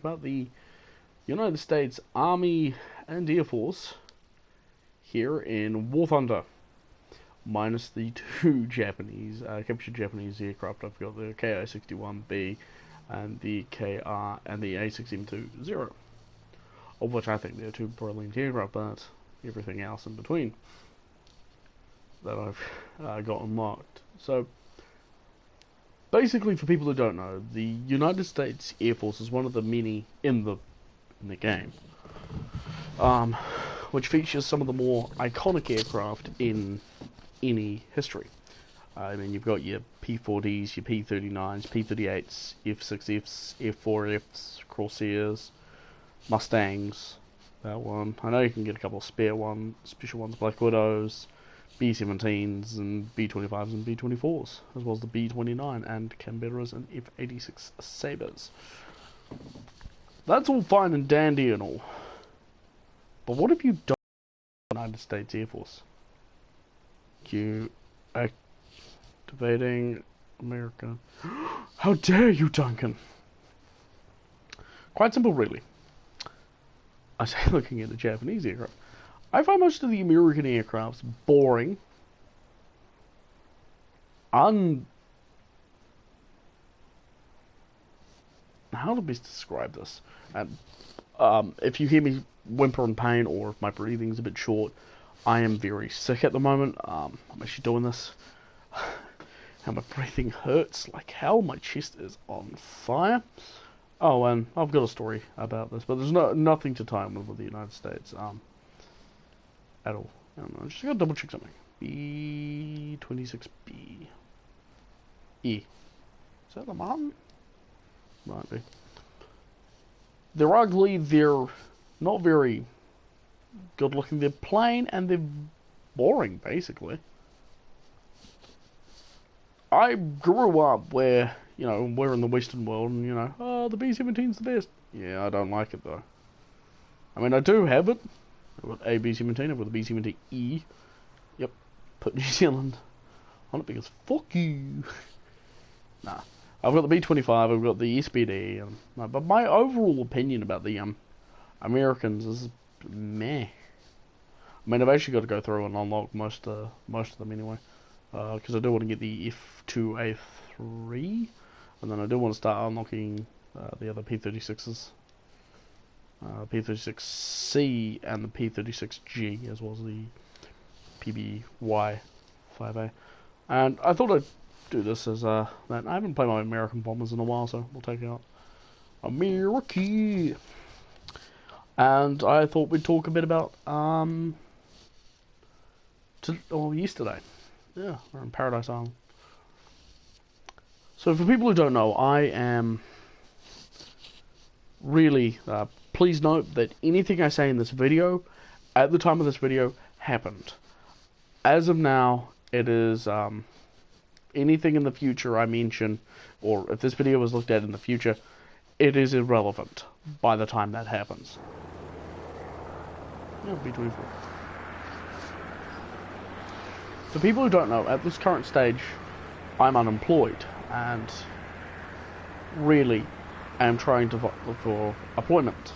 about the United States Army and Air Force here in Warthunder, minus the two Japanese, captured Japanese aircraft. I've got the KI-61B and the A6M20, of which I think they're two brilliant aircraft, but everything else in between that I've got unlocked. So, basically, for people who don't know, the United States Air Force is one of the many in the game, which features some of the more iconic aircraft in any history. I mean, you've got your P-40s, your P-39s, P-38s, F-6Fs, F-4Fs, Corsairs, Mustangs, that one. I know you can get a couple of special ones, Black Widows, B-17s, and B-25s and B-24s, as well as the B-29 and Canberras and F-86 Sabres. That's all fine and dandy and all, but what have you done with the United States Air Force? Activating America. How dare you, Duncan? Quite simple, really. I say looking at the Japanese aircraft. I find most of the American aircrafts boring, how to best describe this? If you hear me whimper in pain, or if my breathing's a bit short, I am very sick at the moment. I'm actually doing this. How my breathing hurts like hell. My chest is on fire. Oh, and I've got a story about this, but there's nothing to tie in with the United States at all. I don't know. I'm just gonna double check something. B-26B. E. Is that the Martin? Might be. They're ugly. They're not very good looking. They're plain and they're boring, basically. I grew up where, you know, we're in the Western world and, you know, oh, the B-17's the best. Yeah, I don't like it, though. I mean, I do have it. I've got a B-17, I've got the B-17E. Yep, put New Zealand on it because fuck you. Nah, I've got the B-25, I've got the SPD, but my overall opinion about the Americans is meh. I mean, I've actually got to go through and unlock most of them anyway, because I do want to get the F2A3, and then I do want to start unlocking the other P-36s. P-36C and the P-36G, as well as the PBY-5A. And I thought I'd do this as that. I haven't played my American bombers in a while, so we'll take out Merica. And I thought we'd talk a bit about yesterday. Yeah, we're in Paradise Island. So for people who don't know, I am really please note that anything I say in this video, at the time of this video, happened. As of now, it is anything in the future I mention, or if this video was looked at in the future, it is irrelevant by the time that happens. Yeah, B-24. For people who don't know, at this current stage, I'm unemployed, and really am trying to look for employment.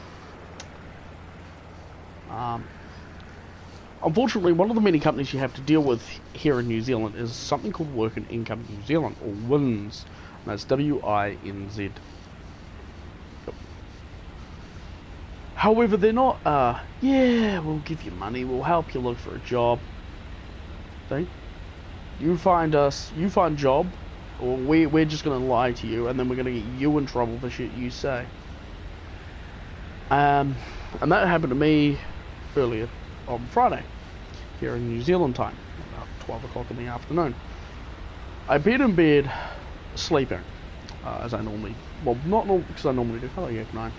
Unfortunately, one of the many companies you have to deal with here in New Zealand is something called Work and Income New Zealand, or WINZ, and that's W-I-N-Z. Yep. However, they're not, yeah, we'll give you money, we'll help you look for a job thing. You find job, or we're just going to lie to you, and then we're going to get you in trouble for shit you say. And that happened to me earlier on Friday, here in New Zealand time, about 12 o'clock in the afternoon. I'd been in bed, sleeping, as I normally, well, not because I normally do, hello Yak9,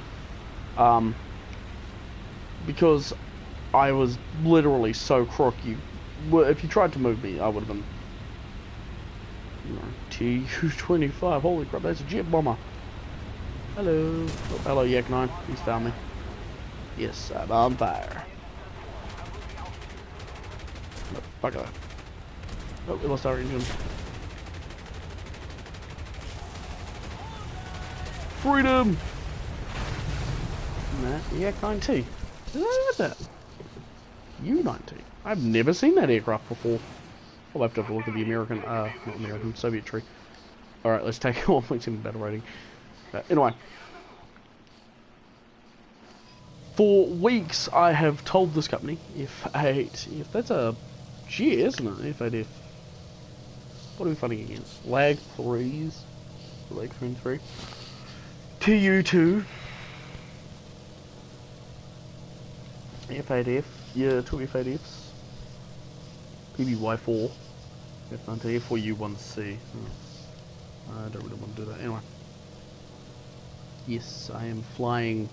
because I was literally so crook, if you tried to move me, I would have been, you know, Tu-25, holy crap, that's a jet bomber. Hello, oh, hello Yak9, he's found me. Yes, I'm on fire. No, fuck that. Oh, we lost our engine. Freedom! Nah, EX-9T. Did I have that? U-9T. I've never seen that aircraft before. I'll have to have a look at the American, not American, Soviet tree. Alright, let's take 1.7 battle rating. Anyway. For weeks, I have told this company, F8, if that's a G, isn't it? F8F. What are we fighting against? Lag 3s. Lag 3. TU2. F8F. Yeah, 2 F8Fs. PBY4. F9T, F4U1C. I don't really want to do that. Anyway. Yes, I am flying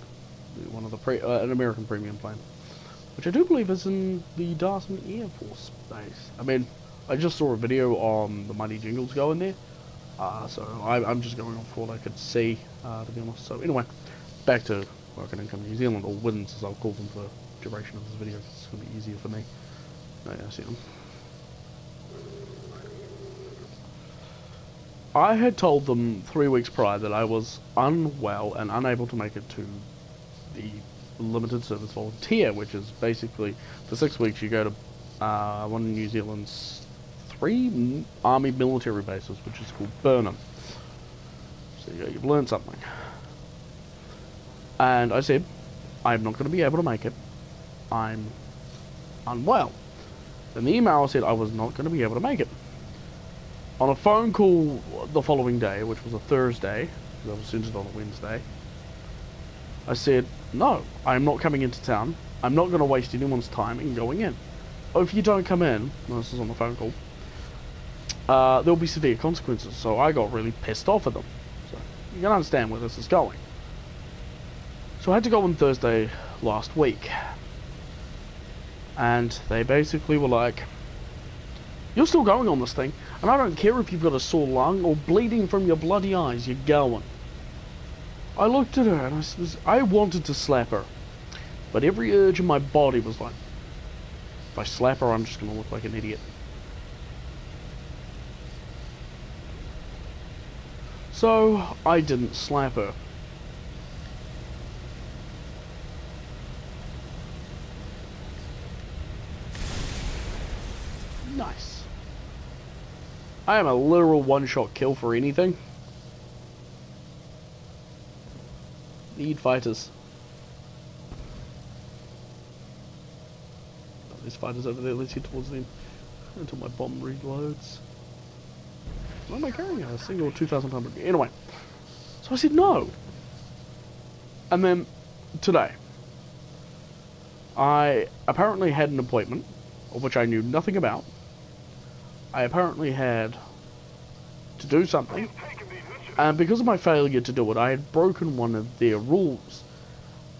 one of the an American premium plane, which I do believe is in the Dawson Air Force Base. I mean, I just saw a video on the Mighty Jingles going there, so I'm just going off what I could see, to be honest. So anyway, back to working in New Zealand, or WINS as I'll call them for the duration of this video. It's going to be easier for me. Oh, yeah, I see them. I had told them 3 weeks prior that I was unwell and unable to make it to the limited service volunteer, which is basically for 6 weeks you go to one of New Zealand's 3 army military bases, which is called Burnham. So you've learned something. And I said, I'm not going to be able to make it. I'm unwell. And the email said I was not going to be able to make it. On a phone call the following day, which was a Thursday, because I was sent it on a Wednesday, I said, no, I'm not coming into town. I'm not going to waste anyone's time in going in. Oh, if you don't come in, well, this is on the phone call, there'll be severe consequences. So I got really pissed off at them. So you can understand where this is going. So I had to go on Thursday last week. And they basically were like, you're still going on this thing, and I don't care if you've got a sore lung or bleeding from your bloody eyes, you're going. I looked at her and I wanted to slap her, but every urge in my body was like, if I slap her, I'm just going to look like an idiot. So I didn't slap her. Nice. I am a literal one-shot kill for anything. Need fighters. Oh, there's fighters over there. Let's head towards them until my bomb reloads. What am I carrying? A single 2,000 ton. Anyway, so I said no. And then today, I apparently had an appointment, of which I knew nothing about. I apparently had to do something. And because of my failure to do it, I had broken one of their rules.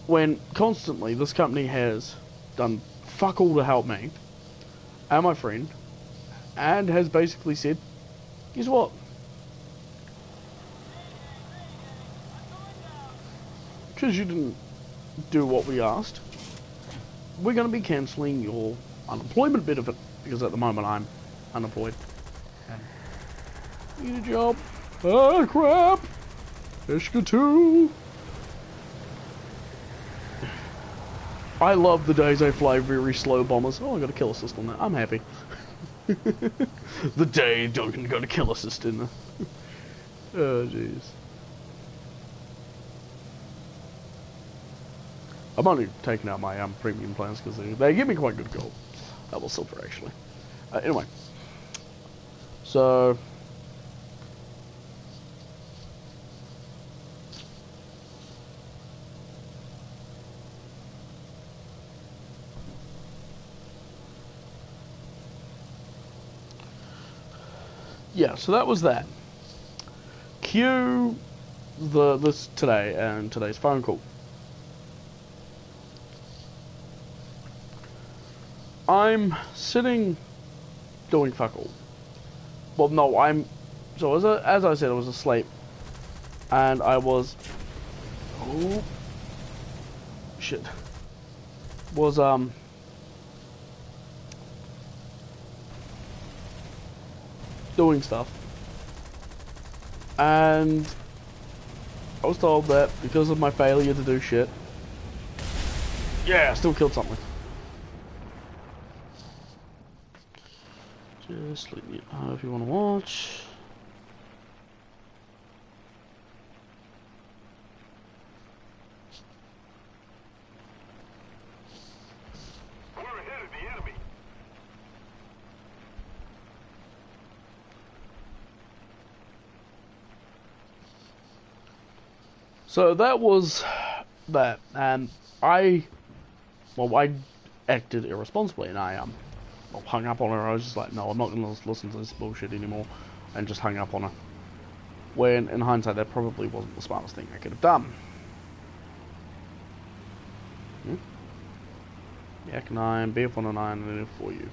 When constantly this company has done fuck all to help me and my friend, and has basically said, guess what? Because you didn't do what we asked, we're going to be cancelling your unemployment benefit, because at the moment I'm unemployed. And need a job. Ah, crap! Ishka 2! I love the days I fly very slow bombers. Oh, I got a kill assist on that. I'm happy. The day Duncan got a kill assist in there. Oh, jeez. I'm only taking out my premium plans because they give me quite good gold. Well, silver, actually. Anyway. So... yeah, so that was that. Cue this today and today's phone call. I'm sitting doing fuck all. Well, no, so as I said, I was asleep, and I was, oh shit, was doing stuff, and I was told that because of my failure to do shit, Yeah, still killed something. Just let me know if you want to watch. We're ahead of the enemy. So that was that, and I acted irresponsibly, and I hung up on her. I was just like, no, I'm not going to listen to this bullshit anymore, and just hung up on her. When, in hindsight, that probably wasn't the smartest thing I could have done. Yak 9, BF 109, and for you.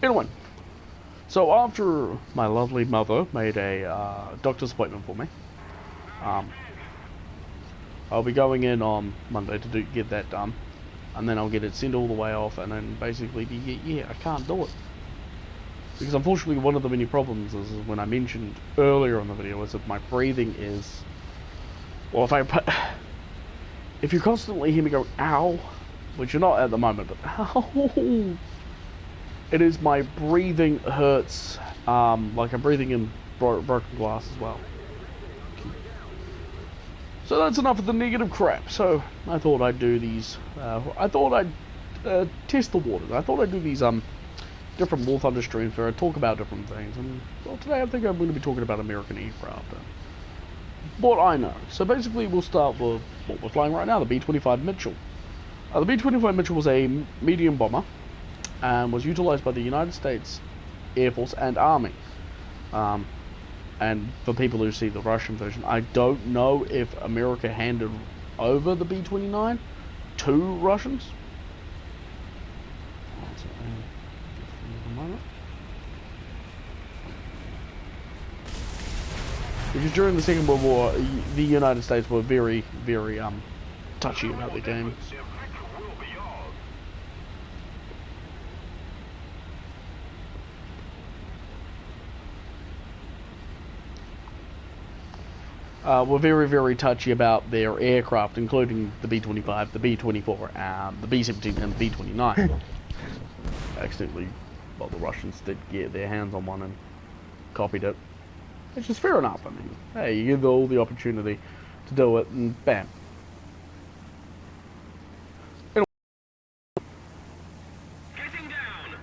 Anyway, so after my lovely mother made a doctor's appointment for me, I'll be going in on Monday to get that done, and then I'll get it sent all the way off, and then basically yeah, I can't do it. Because unfortunately one of the many problems is when I mentioned earlier in the video is that my breathing is, well, if you constantly hear me go, ow, which you're not at the moment, but ow, it is my breathing hurts, like I'm breathing in broken glass as well. So that's enough of the negative crap. So I thought I'd do these, I thought I'd test the waters. I thought I'd do these different Warthunder streams where I talk about different things. And well, today I think I'm going to be talking about American aircraft and what I know. So basically we'll start with what we're flying right now, the B-25 Mitchell. The B-25 Mitchell was a medium bomber and was utilized by the United States Air Force and Army. And for people who see the Russian version, I don't know if America handed over the B-29 to Russians. Because during the Second World War, the United States were very, very touchy about the game. Were very, very touchy about their aircraft, including the B-25, the B-24, the B-17, and the B-29. Accidentally, well, the Russians did get their hands on one and copied it, which is fair enough. I mean, hey, you give all the opportunity to do it, and bam. Getting down.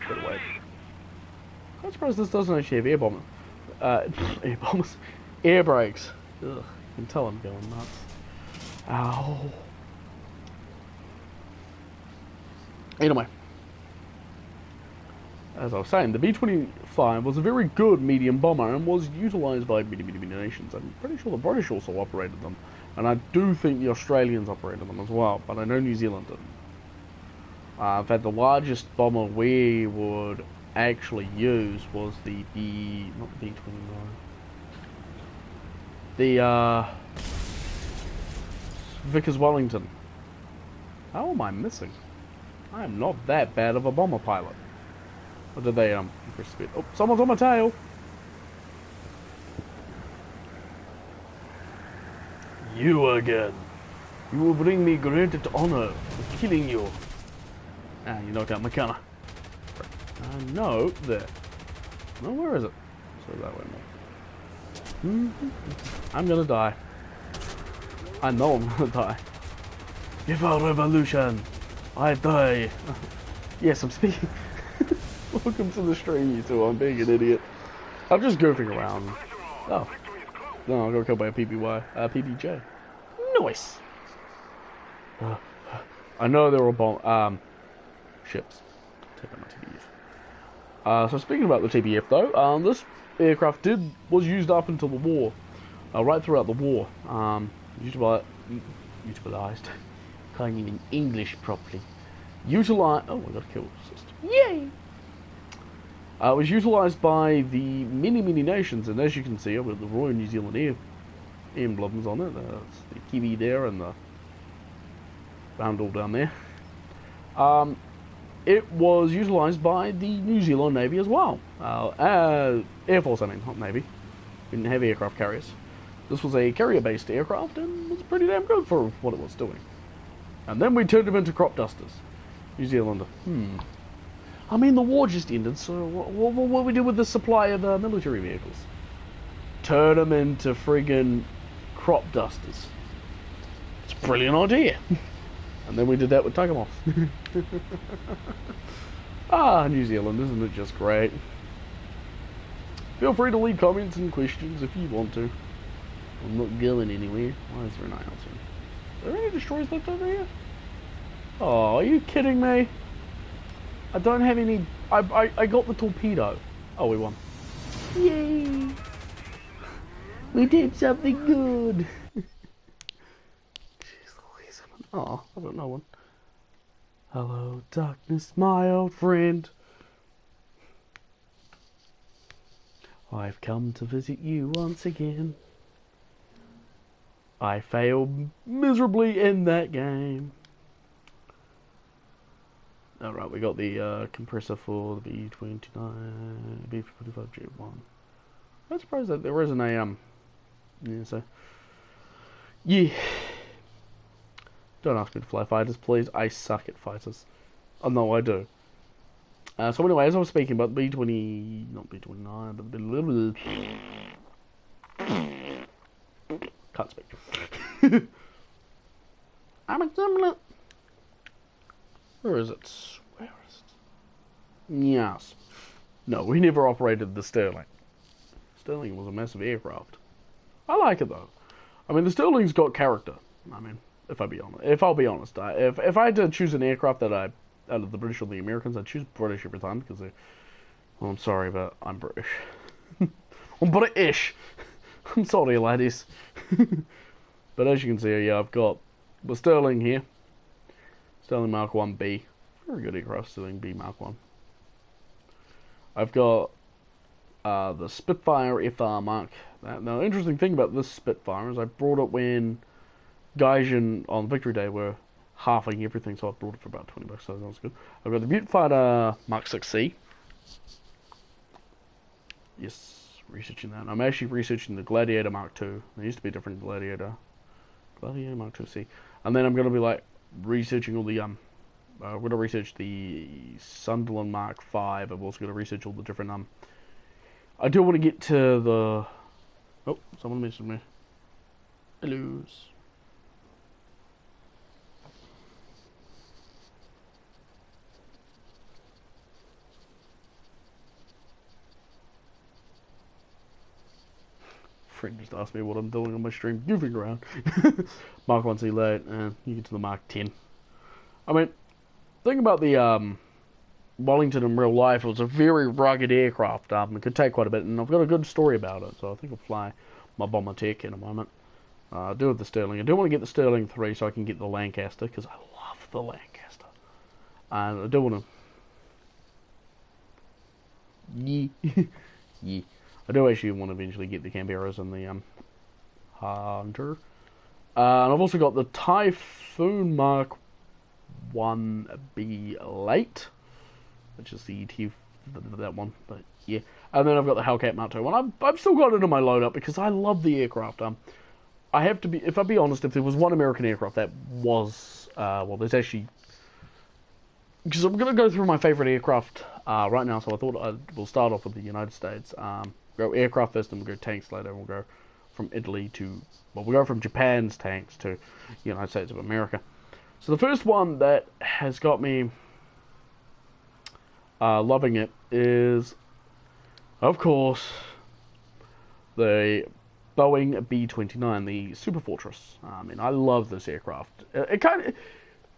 Get away. I'm surprised this doesn't actually have air bombers. Air bombers. Air brakes. Ugh, you can tell I'm going nuts. Ow. Anyway. As I was saying, the B-25 was a very good medium bomber and was utilized by many nations. I'm pretty sure the British also operated them. And I do think the Australians operated them as well, but I know New Zealand didn't. In fact, the largest bomber we would actually use was the not the B-29. The Vickers Wellington. How am I missing? I am not that bad of a bomber pilot. Or did they increase speed? Oh, someone's on my tail. You again. You will bring me granted honor of killing you. Ah, you knocked out my camera. I know that. No, where is it? So that way more. I'm gonna die. I know I'm gonna die. Give our revolution. I die. Yes, I'm speaking. Welcome to the stream, you two. I'm being an idiot. I'm just goofing around. Oh. No, I got killed by a PBJ. Nice. I know there were ships. Take out my TBF. So speaking about the TBF though, this aircraft was used up until the war, right throughout the war. Utilized. Can't even English properly. Utilized. Oh, I got a kill system. Yay! It was utilised by the many nations, and as you can see, with the Royal New Zealand Air emblems on it, it's the Kiwi there and the round all down there. it was utilised by the New Zealand Navy as well. Air Force, I mean, not Navy. We didn't have aircraft carriers. This was a carrier-based aircraft and was pretty damn good for what it was doing. And then we turned them into crop dusters. New Zealander. I mean, the war just ended, so what we do with the supply of military vehicles? Turn them into friggin' crop dusters. It's a brilliant idea. And then we did that with Tuckamoff. New Zealand, isn't it just great? Feel free to leave comments and questions if you want to. I'm not going anywhere. Why is there an eye outside? Are there any destroyers left over here? Oh, are you kidding me? I don't have any... I got the torpedo. Oh, we won. Yay! We did something good! Jeez Louise. Oh, I don't know one. Hello, darkness, my old friend. I've come to visit you once again. I failed miserably in that game. Alright, we got the compressor for the B29, B45J1. I'm surprised that there isn't a, yeah, so. Yeah. Don't ask me to fly fighters, please. I suck at fighters. Oh, no, I do. So anyway, as I was speaking about B20, not B29, but the can't speak. I'm a gimlet. Where is it? Where is it? Yes. No, we never operated the Sterling. Sterling was a massive aircraft. I like it though. I mean, the Sterling's got character. I mean, if I'll be honest, if I had to choose an aircraft that out of the British or the Americans, I'd choose British every time because they. Well, I'm sorry, but I'm British. I'm British. I'm sorry, ladies. But as you can see, yeah, I've got the Sterling here. Sterling Mark 1B. Very good aircraft, Sterling B Mark 1. I've got the Spitfire FR Mark. Now, the interesting thing about this Spitfire is I brought it when Gaijin on Victory Day were halving everything, so I brought it for about $20, so that was good. I've got the Beaufighter Mark 6C. Yes, researching that. I'm actually researching the Gladiator Mark 2. There used to be a different Gladiator. Gladiator Mark 2C. And then I'm going to be like researching all the we're going to research the Sunderland Mark 5. I'm also going to research all the different I do want to get to the... Oh, someone mentioned me. Hello. Friend just asked me what I'm doing on my stream, goofing around. Mark 1C late, and you get to the Mark 10. I mean, think about the Wellington in real life. It was a very rugged aircraft. It could take quite a bit, and I've got a good story about it, so I think I'll fly my Bomber Tech in a moment. I do have the Sterling. I do want to get the Sterling 3 so I can get the Lancaster, because I love the Lancaster. And I do want to... Yeah. I do actually want to eventually get the Canberras and the Hunter. And I've also got the Typhoon Mark 1B late, which is the that one, but yeah. And then I've got the Hellcat Mark 2, and I've still got it in my loadout because I love the aircraft. I have to be, if I'll be honest, if there was one American aircraft that was, well, there's actually, because I'm going to go through my favourite aircraft right now, so I thought we'll start off with the United States. Go aircraft first, and we'll go tanks later, and we'll go from Italy to, well, we'll go from Japan's tanks to the United States of America. So the first one that has got me loving it is, of course, the Boeing B-29, the Super Fortress. I mean, I love this aircraft. It kind of,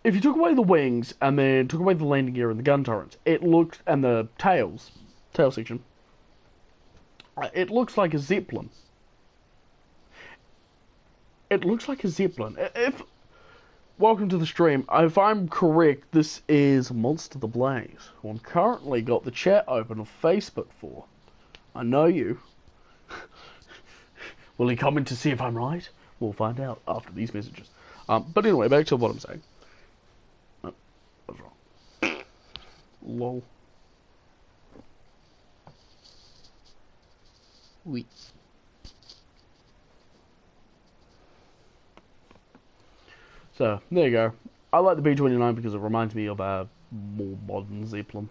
if you took away the wings and then took away the landing gear and the gun turrets, it looks, and the tail section, it looks like a Zeppelin. It looks like a Zeppelin. Welcome to the stream. If I'm correct, this is Monster the Blaze, who I'm currently got the chat open on Facebook for. I know you. Will he comment to see if I'm right? We'll find out after these messages. But anyway, back to what I'm saying. Oh, I was wrong. Lol. Oui. So, there you go. I like the B-29 because it reminds me of a more modern Zeppelin.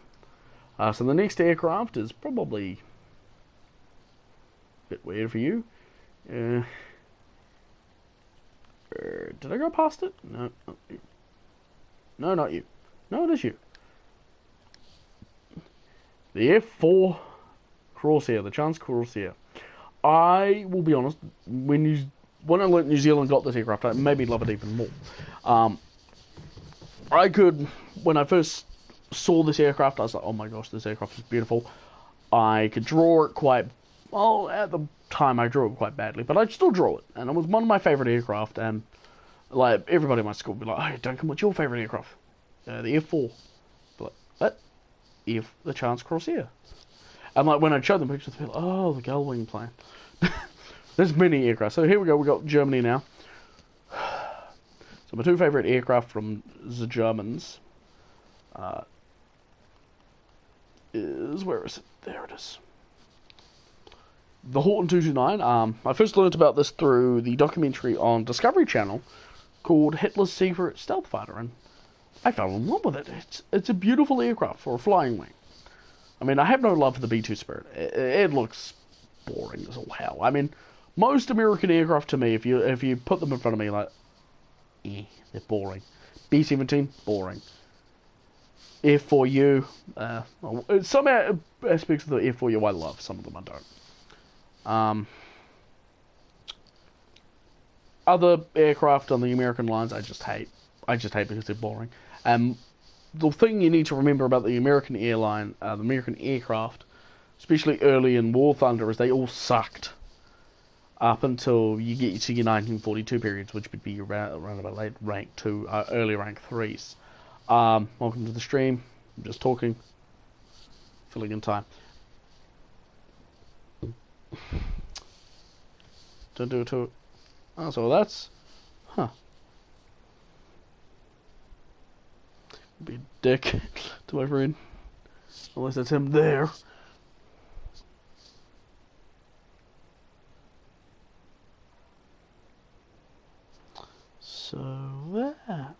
So the next aircraft is probably a bit weird for you. Did I go past it? No, not you. No, not you. No, it is you. The F4 Corsair, the Chance Corsair. I will be honest, when I learned New Zealand got this aircraft, it made me love it even more. I could, when I first saw this aircraft, I was like, oh my gosh, this aircraft is beautiful. I could draw it quite, well, at the time I drew it quite badly, but I'd still draw it, and it was one of my favourite aircraft, and like everybody in my school would be like, hey Duncan, what's your favourite aircraft? The F4. But like, what? The Chance Corsair. And like when I showed them pictures, they'd be like, oh, the Gullwing plane. There's many aircraft. So here we go, we got Germany now. So my two favourite aircraft from the Germans is, where is it? There it is. The Horton 229. I first learnt about this through the documentary on Discovery Channel called Hitler's Secret Stealth Fighter, and I fell in love with it. It's a beautiful aircraft for a flying wing. I mean, I have no love for the B-2 Spirit. It looks boring as all hell. I mean, most American aircraft to me, if you put them in front of me, like, they're boring. B-17, boring. F4U, some aspects of the F4U I love, some of them I don't. Other aircraft on the American lines, I just hate. I just hate because they're boring. The thing you need to remember about the American airline, the American aircraft, especially early in Warthunder, is they all sucked up until you get to your 1942 periods, which would be around about late rank 2, early rank 3s. Welcome to the stream. I'm just talking, filling in time. Don't do it to it. Oh, so that's... Huh. Be a dick to my friend. Unless that's him there. So that's...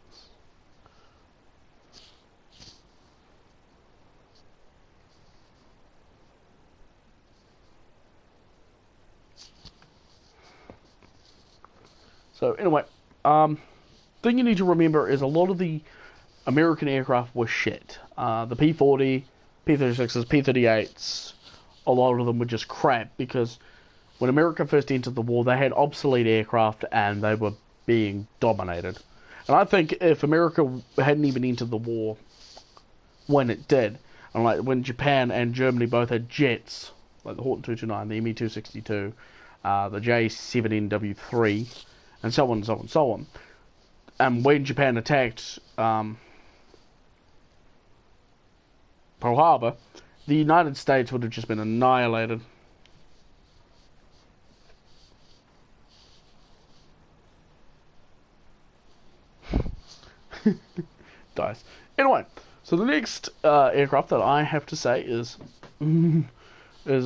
So anyway, thing you need to remember is a lot of the American aircraft were shit. The P-40, P-36s, P-38s, a lot of them were just crap because when America first entered the war, they had obsolete aircraft and they were being dominated. And I think if America hadn't even entered the war when it did, and like when Japan and Germany both had jets, like the Horton 229, the Me-262, the J-7NW3, and so on and so on and so on. And when Japan attacked Pearl Harbor, the United States would have just been annihilated. Dice. Anyway, so the next aircraft that I have to say is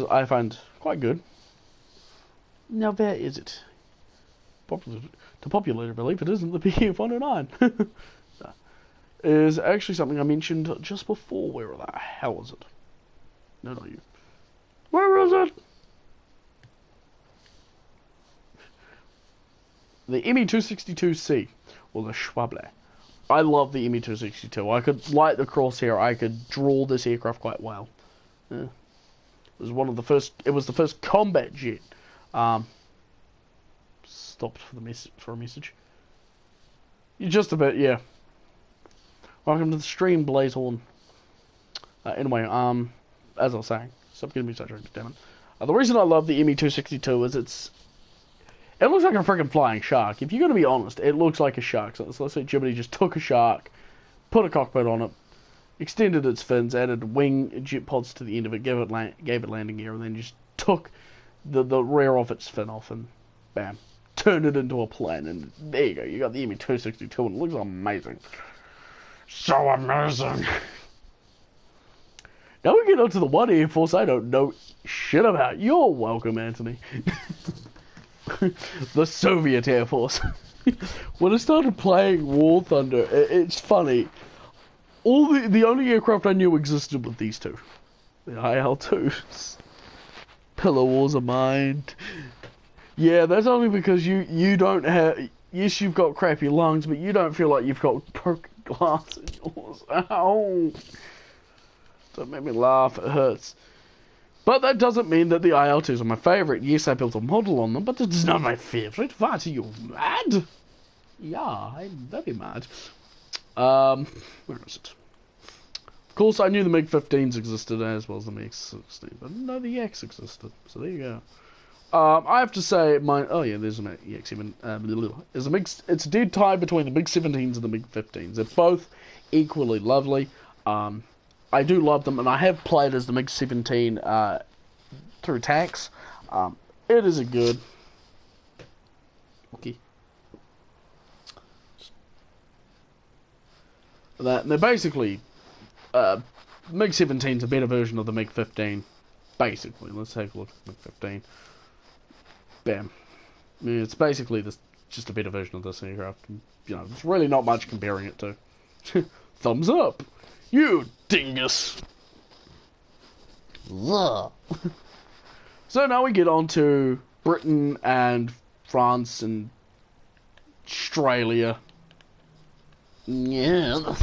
I find quite good. Now, where is it? To popular belief, it isn't the BF-109. Is actually something I mentioned just before. Where the hell is it? No, not you. Where is it? The Me-262C, or the Schwable. I love the Me-262. I could, like the Crosshair, I could draw this aircraft quite well. Yeah. It was one of the first. It was the first combat jet. Stopped for a message. You're just a bit, yeah. Welcome to the stream, Blazehorn. Anyway, as I was saying, stop giving me such a damn it. The reason I love the Me-262 is it looks like a freaking flying shark. If you're going to be honest, it looks like a shark. So let's say Germany just took a shark, put a cockpit on it, extended its fins, added wing jet pods to the end of it, gave it landing gear, and then just took the rear of its fin off and bam. Turn it into a plane, and there you go. You got the Me-262, and it looks amazing. So amazing. Now we get on to the one Air Force I don't know shit about. You're welcome, Anthony. The Soviet Air Force. When I started playing Warthunder, it's funny. The only aircraft I knew existed with these two. The IL-2s. Pillar Wars of Mind. Yeah, that's only because you don't have... Yes, you've got crappy lungs, but you don't feel like you've got broken glass in yours. Ow! Don't make me laugh, it hurts. But that doesn't mean that the IL-2s are my favourite. Yes, I built a model on them, but it's not my favourite. What, are you mad? Yeah, I'm very mad. Where is it? Of course, I knew the MiG-15s existed as well as the MiG-16, but I didn't know the X existed. So there you go. I have to say, oh yeah, there's an EX7. It's a dead tie between the MiG-17s and the MiG-15s. They're both equally lovely. I do love them, and I have played as the MiG-17 through tax. It is a good... Okay. They're basically... MiG-17's a better version of the MiG-15. Basically, let's take a look at the MiG-15. Bam. I mean, it's basically just a better version of this aircraft. You know, there's really not much comparing it to. Thumbs up! You dingus! So now we get on to Britain and France and Australia. Yeah.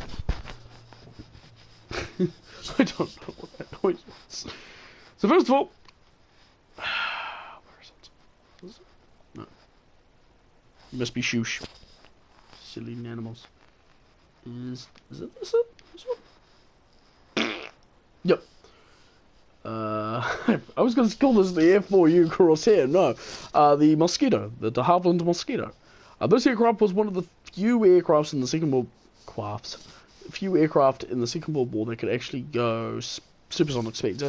I don't know what that noise was. So first of all, where is it? Is it? No. You must be shoosh. Silly animals. Is it this one? This one? Yep. I was going to call this the F4U Crosshair. No. The Mosquito. The de Havilland Mosquito. This aircraft was one of the few aircrafts in the Second World War that could actually go supersonic speeds.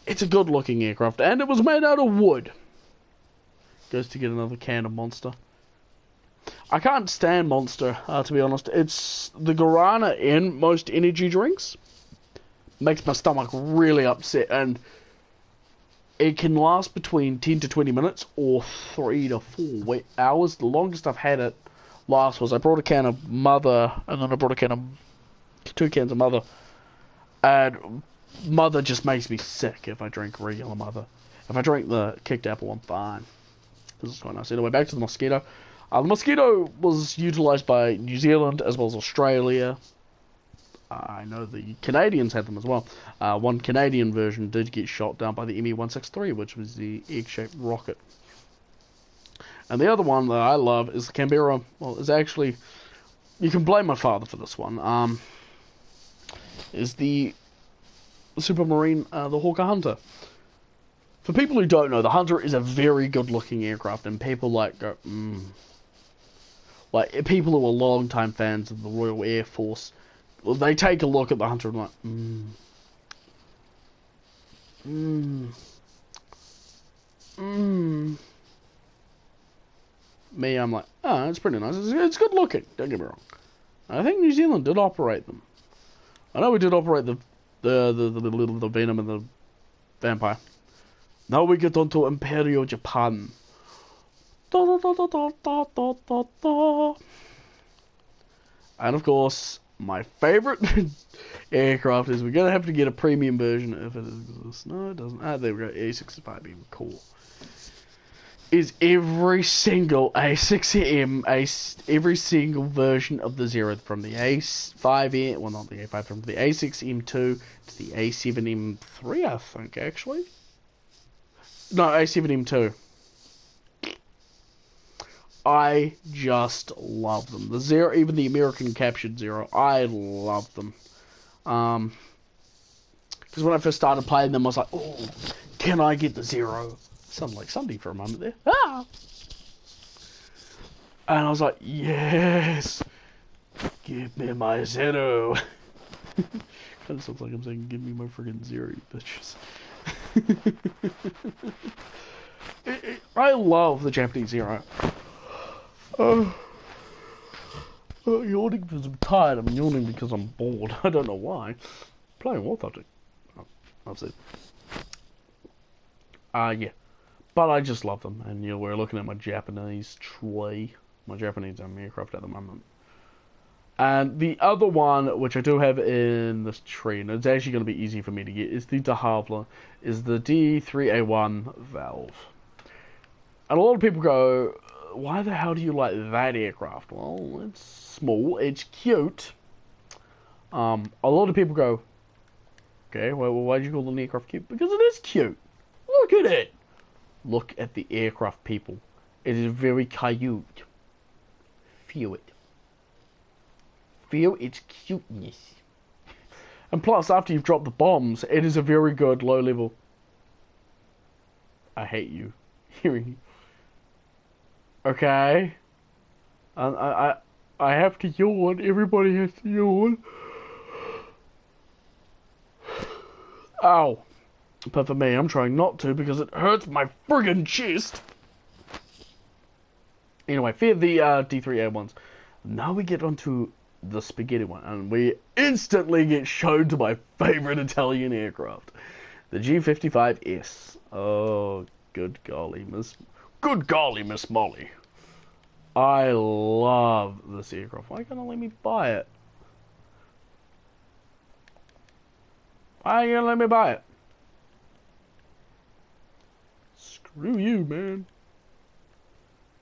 It's a good looking aircraft, and it was made out of wood. Goes to get another can of Monster. I can't stand Monster, to be honest. It's the guarana in most energy drinks. Makes my stomach really upset, and it can last between 10 to 20 minutes or 3 to 4 hours. The longest I've had it last was I brought a can of Mother, and then I brought two cans of Mother, and Mother just makes me sick if I drink regular Mother. If I drink the kicked apple, I'm fine. This is quite nice. Anyway, back to the Mosquito. The Mosquito was utilised by New Zealand as well as Australia. I know the Canadians had them as well. One Canadian version did get shot down by the ME-163, which was the egg-shaped rocket. And the other one that I love is the Canberra. Well, it's actually... You can blame my father for this one. Is the Supermarine, the Hawker Hunter. For people who don't know, the Hunter is a very good-looking aircraft, and people like go, Like, people who are long-time fans of the Royal Air Force, well, they take a look at the Hunter and like, Me, I'm like, oh, it's pretty nice. It's good looking, don't get me wrong. I think New Zealand did operate them. I know we did operate the Venom and the Vampire. Now we get on to Imperial Japan. And of course, my favourite aircraft is we're going to have to get a premium version if it exists. No, it doesn't. There we go. A65 even cool. Is every single A6M, every single version of the Zero, from the A5M, well not the A5, from the A6M2 to the A7M3, I think, actually. No, A7M2. I just love them. The Zero, even the American captured Zero, I love them. Because when I first started playing them, I was like, oh, can I get the Zero? Sounded like Sunday for a moment there. Ah! And I was like, yes! Give me my Zero! Kind of sounds like I'm saying, give me my friggin' Zero, you bitches. I love the Japanese Zero. I'm yawning because I'm tired. I'm yawning because I'm bored. I don't know why. I'm playing Warthunder. I've seen. Yeah. But I just love them. And, you know, we're looking at my Japanese tree. My Japanese aircraft at the moment. And the other one, which I do have in this tree, and it's actually going to be easy for me to get, is the de Havre, is the D3A1 Valve. And a lot of people go, why the hell do you like that aircraft? Well, it's small, it's cute. A lot of people go, okay, well, why did you call the aircraft cute? Because it is cute. Look at it. Look at the aircraft, people. It is very cute. Feel it. Feel its cuteness. And plus, after you've dropped the bombs, it is a very good low level. I hate you. Hearing you. Okay. I have to yawn. Everybody has to yawn. Ow. But for me, I'm trying not to because it hurts my friggin' chest. Anyway, fear the D3A1s. Now we get onto the spaghetti one, and we instantly get shown to my favorite Italian aircraft, the G55S. Oh, good golly, Miss Molly. I love this aircraft. Why can't I let me buy it? Why you gonna let me buy it? Screw you, man.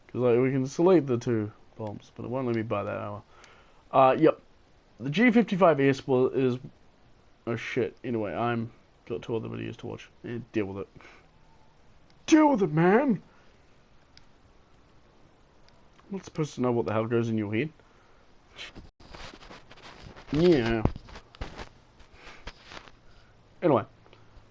Because like, we can select the two bombs, but it won't let me buy that hour. Yep. The G55S is... Oh shit. Anyway, I'm... Got 2 other videos to watch. Yeah, deal with it. Deal with it, man! I'm not supposed to know what the hell goes in your head. Yeah. Anyway.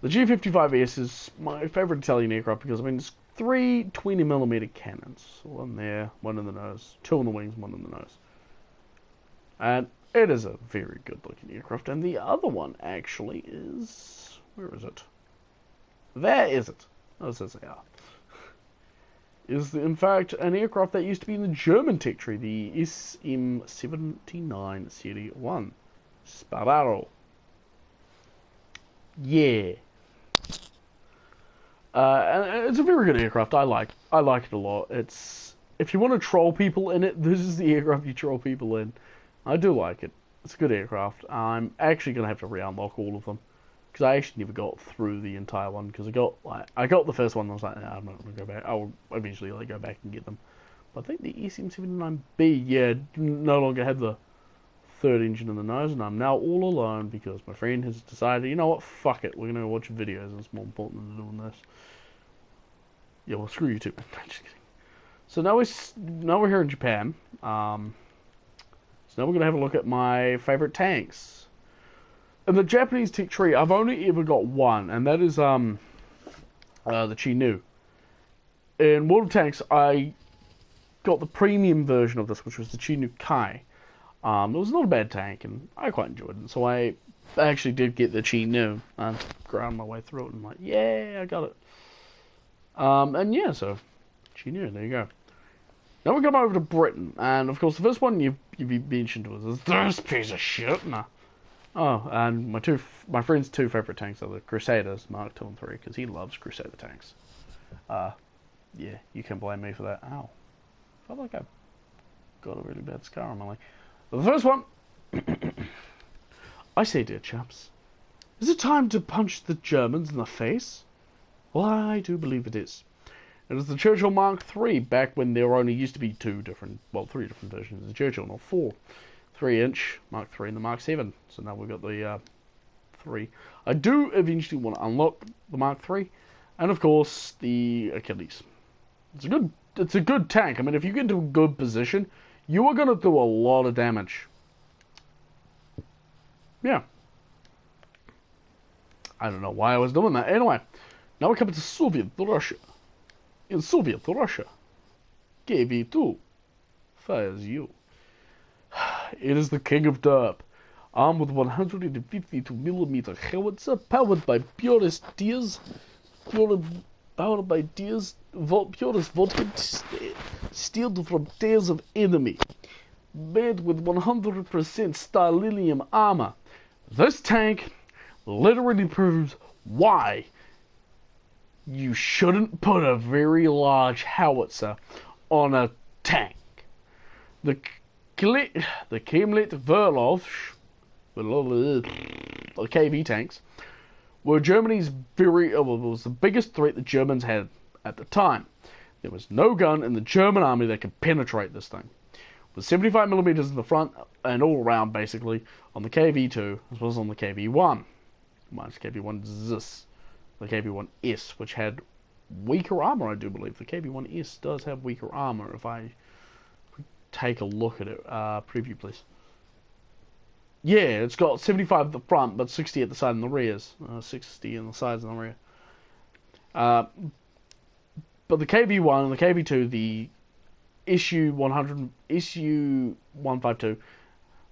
The G55S is my favourite Italian aircraft because, I mean, it's 3 20mm cannons. One there, one in the nose. 2 on the wings, 1 in the nose. And it is a very good looking aircraft. And the other one actually is... Where is it? There is it. Oh, it says there. Is in fact an aircraft that used to be in the German tech tree, the SM-79 Serie 1. Spararo. Yeah. And it's a very good aircraft. I like it a lot. It's... If you want to troll people in it, this is the aircraft you troll people in. I do like it. It's a good aircraft. I'm actually going to have to re-unlock all of them. Because I actually never got through the entire one. Because I got the first one and I was like, nah, I'm not going to go back. I'll eventually go back and get them. But I think the SM-79B, yeah, no longer had the 3rd engine in the nose. And I'm now all alone because my friend has decided, you know what, fuck it. We're going to watch videos and it's more important than doing this. Yeah, well, screw you too. Just kidding. So now we're here in Japan. So now we're going to have a look at my favourite tanks. In the Japanese tech tree, I've only ever got one, and that is the Chi-Nu. In World of Tanks, I got the premium version of this, which was the Chi-Nu Kai. It was not a bad tank, and I quite enjoyed it. So I actually did get the Chi-Nu, and ground my way through it, and I'm like, yeah, I got it. And yeah, so Chi-Nu, there you go. Now we come over to Britain, and of course the first one you've mentioned was this piece of shit. Nah. Oh, and my friend's 2 favourite tanks are the Crusaders, Mark 2 and 3, because he loves Crusader tanks. Yeah, you can blame me for that. Ow. I felt like I got a really bad scar on my leg. But the first one, I say, dear chaps, is it time to punch the Germans in the face? Well, I do believe it is. It is the Churchill Mark III, back when there only used to be 3 different versions of the Churchill, not 4. 3-inch Mark III and the Mark VII. So now we've got the 3. I do eventually want to unlock the Mark III, and of course the Achilles. It's a good tank. I mean, if you get into a good position, you are going to do a lot of damage. Yeah. I don't know why I was doing that. Anyway, now we're coming to Soviet Russia. In Soviet Russia, KV-2 fires you. It is the king of derp, armed with 152mm howitzer, powered by purest tears, purest vodka distilled from tears of enemy, made with 100% stylium armor. This tank literally proves why you shouldn't put a very large howitzer on a tank. The Kemlet Verlov, the KV tanks, were Germany's was the biggest threat the Germans had at the time. There was no gun in the German army that could penetrate this thing. With 75mm in the front and all around, basically, on the KV2, as well as on the KV1. Minus KV1S, the KV1S, which had weaker armor, I do believe. The KV1S does have weaker armor, if I take a look at it. Preview, please. Yeah, it's got 75 at the front, but 60 at the side and the rears. 60 on the sides and the rear. But the KV1 and the KV2, the issue 152,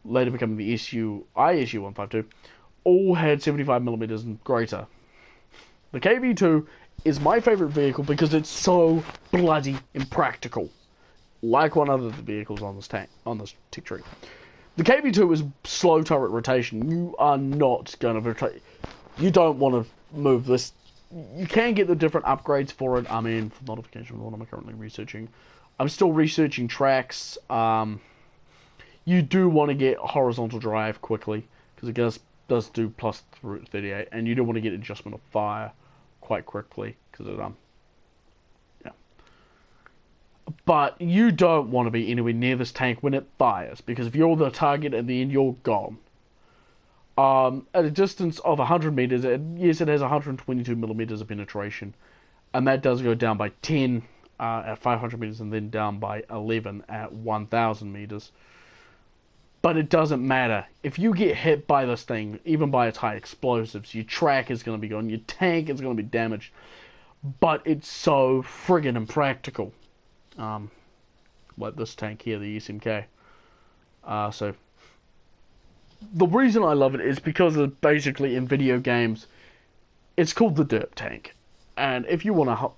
later becoming the issue 152, all had 75mm and greater. The KV2 is my favorite vehicle because it's so bloody impractical, like one of the vehicles on this tick tree. The KV2 is slow turret rotation. You are not going to rotate. You don't want to move this. You can get the different upgrades for it. I mean, for modification, what am I currently researching? I'm still researching tracks. You do want to get horizontal drive quickly, because it does do plus 38, and you do want to get adjustment of fire quite quickly, because it yeah. But you don't want to be anywhere near this tank when it fires, because if you're the target at the end, you're gone. At a distance of 100 meters, yes, it has 122mm of penetration, and that does go down by 10 at 500 meters, and then down by 11 at 1,000 meters. But it doesn't matter. If you get hit by this thing, even by its high explosives, your track is going to be gone, your tank is going to be damaged. But it's so friggin' impractical. Like this tank here, the SMK. So the reason I love it is because of basically in video games, it's called the Derp Tank. And if you want to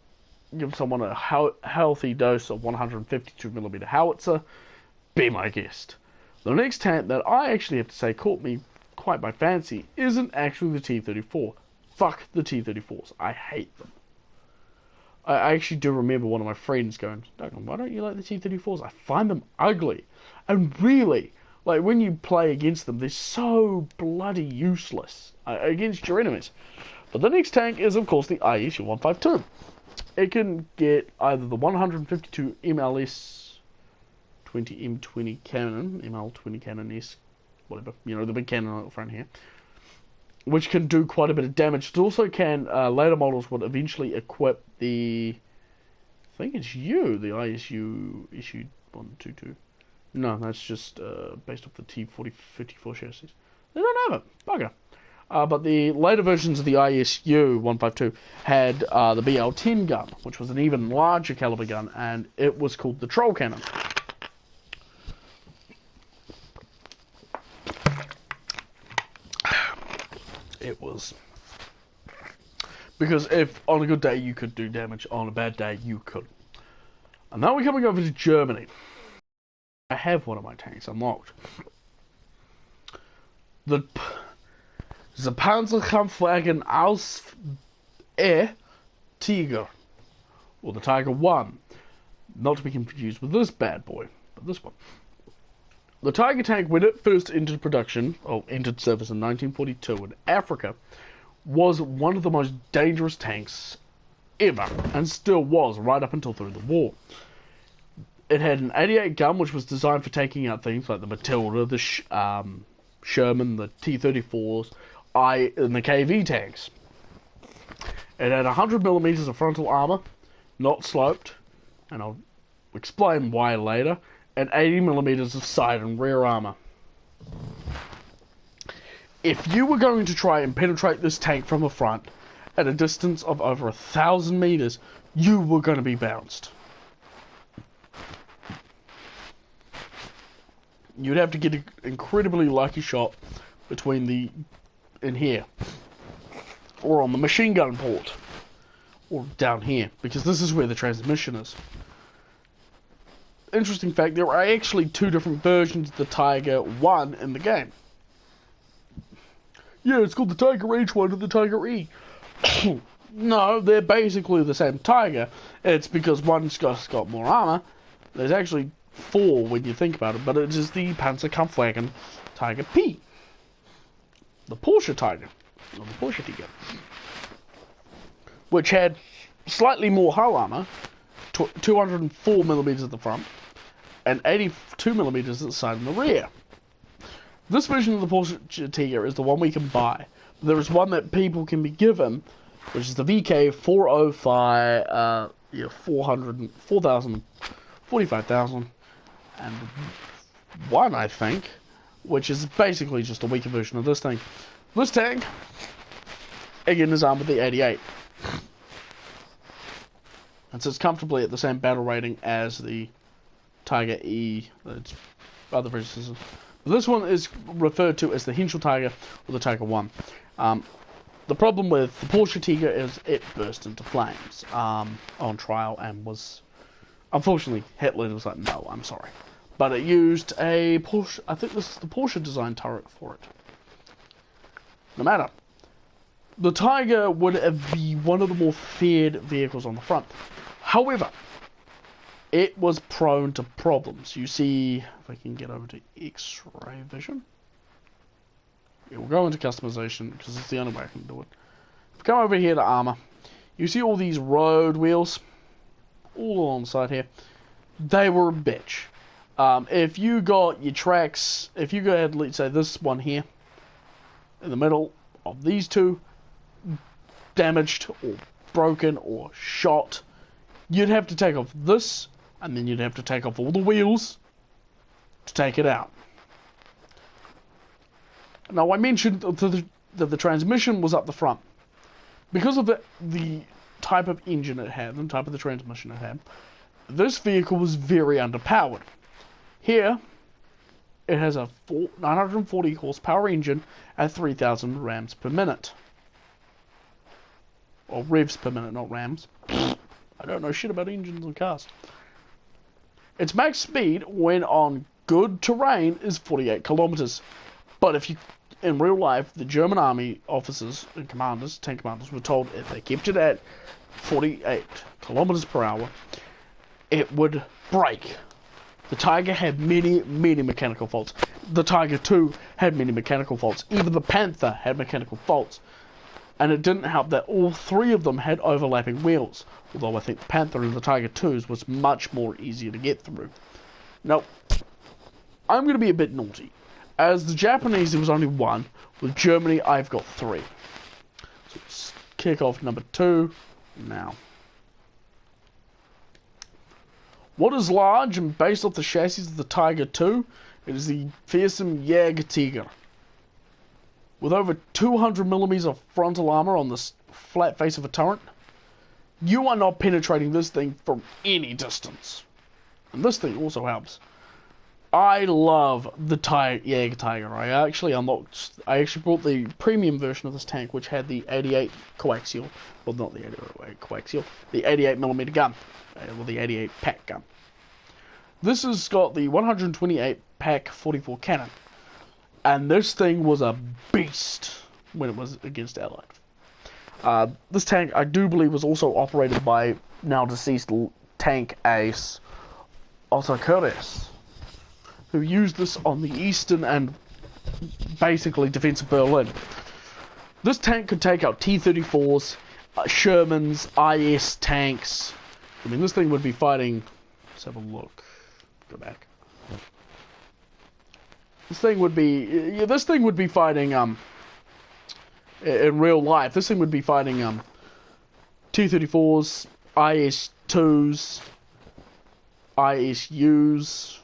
give someone a healthy dose of 152mm howitzer, be my guest. The next tank that I actually have to say caught me quite by fancy isn't actually the T-34. Fuck the T-34s. I hate them. I actually do remember one of my friends going, Duncan, why don't you like the T-34s? I find them ugly. And really, like, when you play against them, they're so bloody useless against your enemies. But the next tank is, of course, the ISU-152. It can get either the 152 MLS 20 M20 cannon, ML20 cannon S, whatever, you know, the big cannon on the front here, which can do quite a bit of damage. It also can, later models would eventually equip the, I think it's the ISU issued 122. No, that's just based off the T-4054 chassis. They don't have it, bugger. But the later versions of the ISU 152 had the BL-10 gun, which was an even larger caliber gun, and it was called the Troll Cannon. It was. Because if on a good day you could do damage, on a bad day you couldn't. And now we're coming over to Germany. I have one of my tanks unlocked. The Panzerkampfwagen aus Tiger, or the Tiger 1. Not to be confused with this bad boy, but this one. The Tiger tank, when it first entered production, or entered service in 1942 in Africa, was one of the most dangerous tanks ever, and still was right up until through the war. It had an 88 gun, which was designed for taking out things like the Matilda, the Sherman, the T-34s, and the KV tanks. It had 100mm of frontal armor, not sloped, and I'll explain why later, and 80mm of side and rear armor. If you were going to try and penetrate this tank from the front at a distance of over 1,000 meters, you were going to be bounced. You'd have to get an incredibly lucky shot between in here, or on the machine gun port, or down here, because this is where the transmission is. Interesting fact, there are actually two different versions of the Tiger 1 in the game. Yeah, it's called the Tiger H1 and the Tiger E. No, they're basically the same Tiger. It's because one's got more armor. There's actually 4 when you think about it, but it is the Panzerkampfwagen Tiger P. The Porsche Tiger. Or the Porsche Tiger. Which had slightly more hull armor, 204mm at the front, and 82mm at the side and the rear. This version of the Porsche Tiger is the one we can buy. There is one that people can be given, which is the VK 405, 4,000, 45,000, and one, I think, which is basically just a weaker version of this thing. This tank, again, is armed with the 88. And sits comfortably at the same battle rating as the Tiger E, that's other versions. This one is referred to as the Henschel Tiger or the Tiger 1. The problem with the Porsche Tiger is it burst into flames on trial and was, unfortunately, Hitler was like, no, I'm sorry. But it used a Porsche, I think this is the Porsche design turret for it. No matter. The Tiger would be one of the more feared vehicles on the front. However, it was prone to problems. You see, if I can get over to X-ray vision. Yeah, we'll go into customization because it's the only way I can do it. If you come over here to armor, you see all these road wheels all along the side here. They were a bitch. If you got your tracks, if you go ahead, let's say this one here, in the middle of these two, damaged or broken or shot, you'd have to take off this, and then you'd have to take off all the wheels to take it out. Now, I mentioned that the transmission was up the front. Because of the type of engine it had, and the type of the transmission it had, this vehicle was very underpowered. Here, it has a 940 horsepower engine at 3,000 rams per minute. Or revs per minute, not rams. I don't know shit about engines and cars. Its max speed when on good terrain is 48 kilometers. But if you, in real life, the German army officers and commanders, tank commanders, were told if they kept it at 48 kilometers per hour, it would break. The Tiger had many mechanical faults. The Tiger 2 had many mechanical faults. Even the Panther had mechanical faults. And it didn't help that all 3 of them had overlapping wheels. Although I think the Panther and the Tiger 2s was much more easier to get through. Now, I'm going to be a bit naughty. As the Japanese, there was only 1. With Germany, I've got 3. So let's kick off number 2 now. What is large and based off the chassis of the Tiger 2? It is the fearsome Jägertiger. With over 200mm of frontal armor on the flat face of a turret, you are not penetrating this thing from any distance. And this thing also helps. I love the Jägertiger. I actually bought the premium version of this tank, which had the 88 coaxial, well, not the 88 coaxial, the 88mm gun, or the 88 pack gun. This has got the 128 pack 44 cannon, and this thing was a beast when it was against Allied. This tank, I do believe, was also operated by now deceased tank ace Otto Kurtis, who used this on the eastern and basically defense of Berlin. This tank could take out T-34s, Shermans, IS tanks. I mean, this thing would be fighting. Let's have a look. Go back. This thing would be fighting in real life. This thing would be fighting T-34s, IS-2s, ISUs.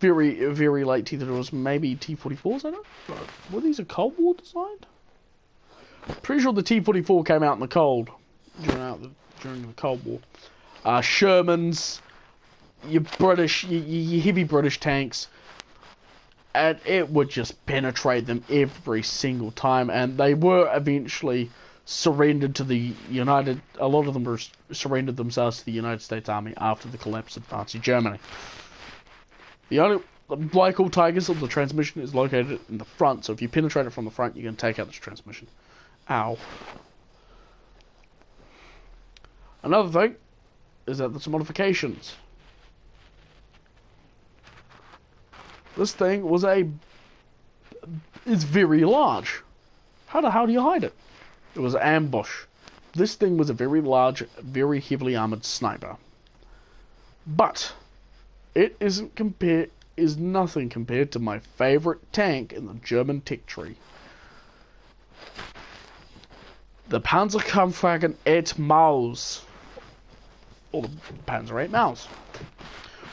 Very late T-34s, maybe T-44s, I don't know. Were these a Cold War designed? Pretty sure the T-44 came out in the cold, during the Cold War. Shermans, your heavy British tanks, and it would just penetrate them every single time, and they were eventually surrendered to the a lot of them were surrendered themselves to the United States Army after the collapse of Nazi Germany. Like all Tigers, the transmission is located in the front, so if you penetrate it from the front, you can take out this transmission. Ow. Another thing is that there's modifications. This thing is very large. How the hell do you hide it? It was an ambush. This thing was a very large, very heavily armored sniper. But it is nothing compared to my favorite tank in the German tech tree. The Panzerkampfwagen 8 Maus. Or the Panzer 8 Maus.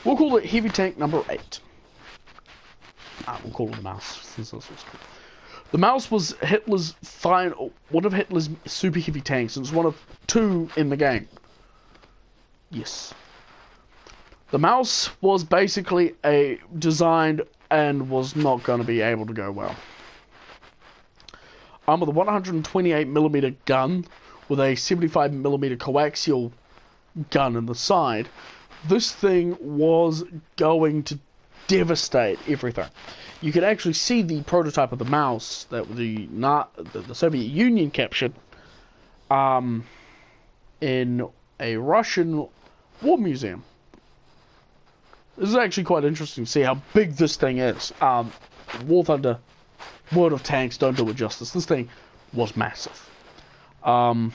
We'll call it heavy tank number 8. We'll call it the Maus, since that's what's called. The Maus was one of Hitler's super heavy tanks, and it's one of 2 in the game. Yes. The Maus was basically designed and was not going to be able to go well. With a 128mm gun with a 75mm coaxial gun in the side, this thing was going to devastate everything. You could actually see the prototype of the Maus that the Soviet Union captured in a Russian war museum. This is actually quite interesting to see how big this thing is. Warthunder, World of Tanks don't do it justice. This thing was massive. Had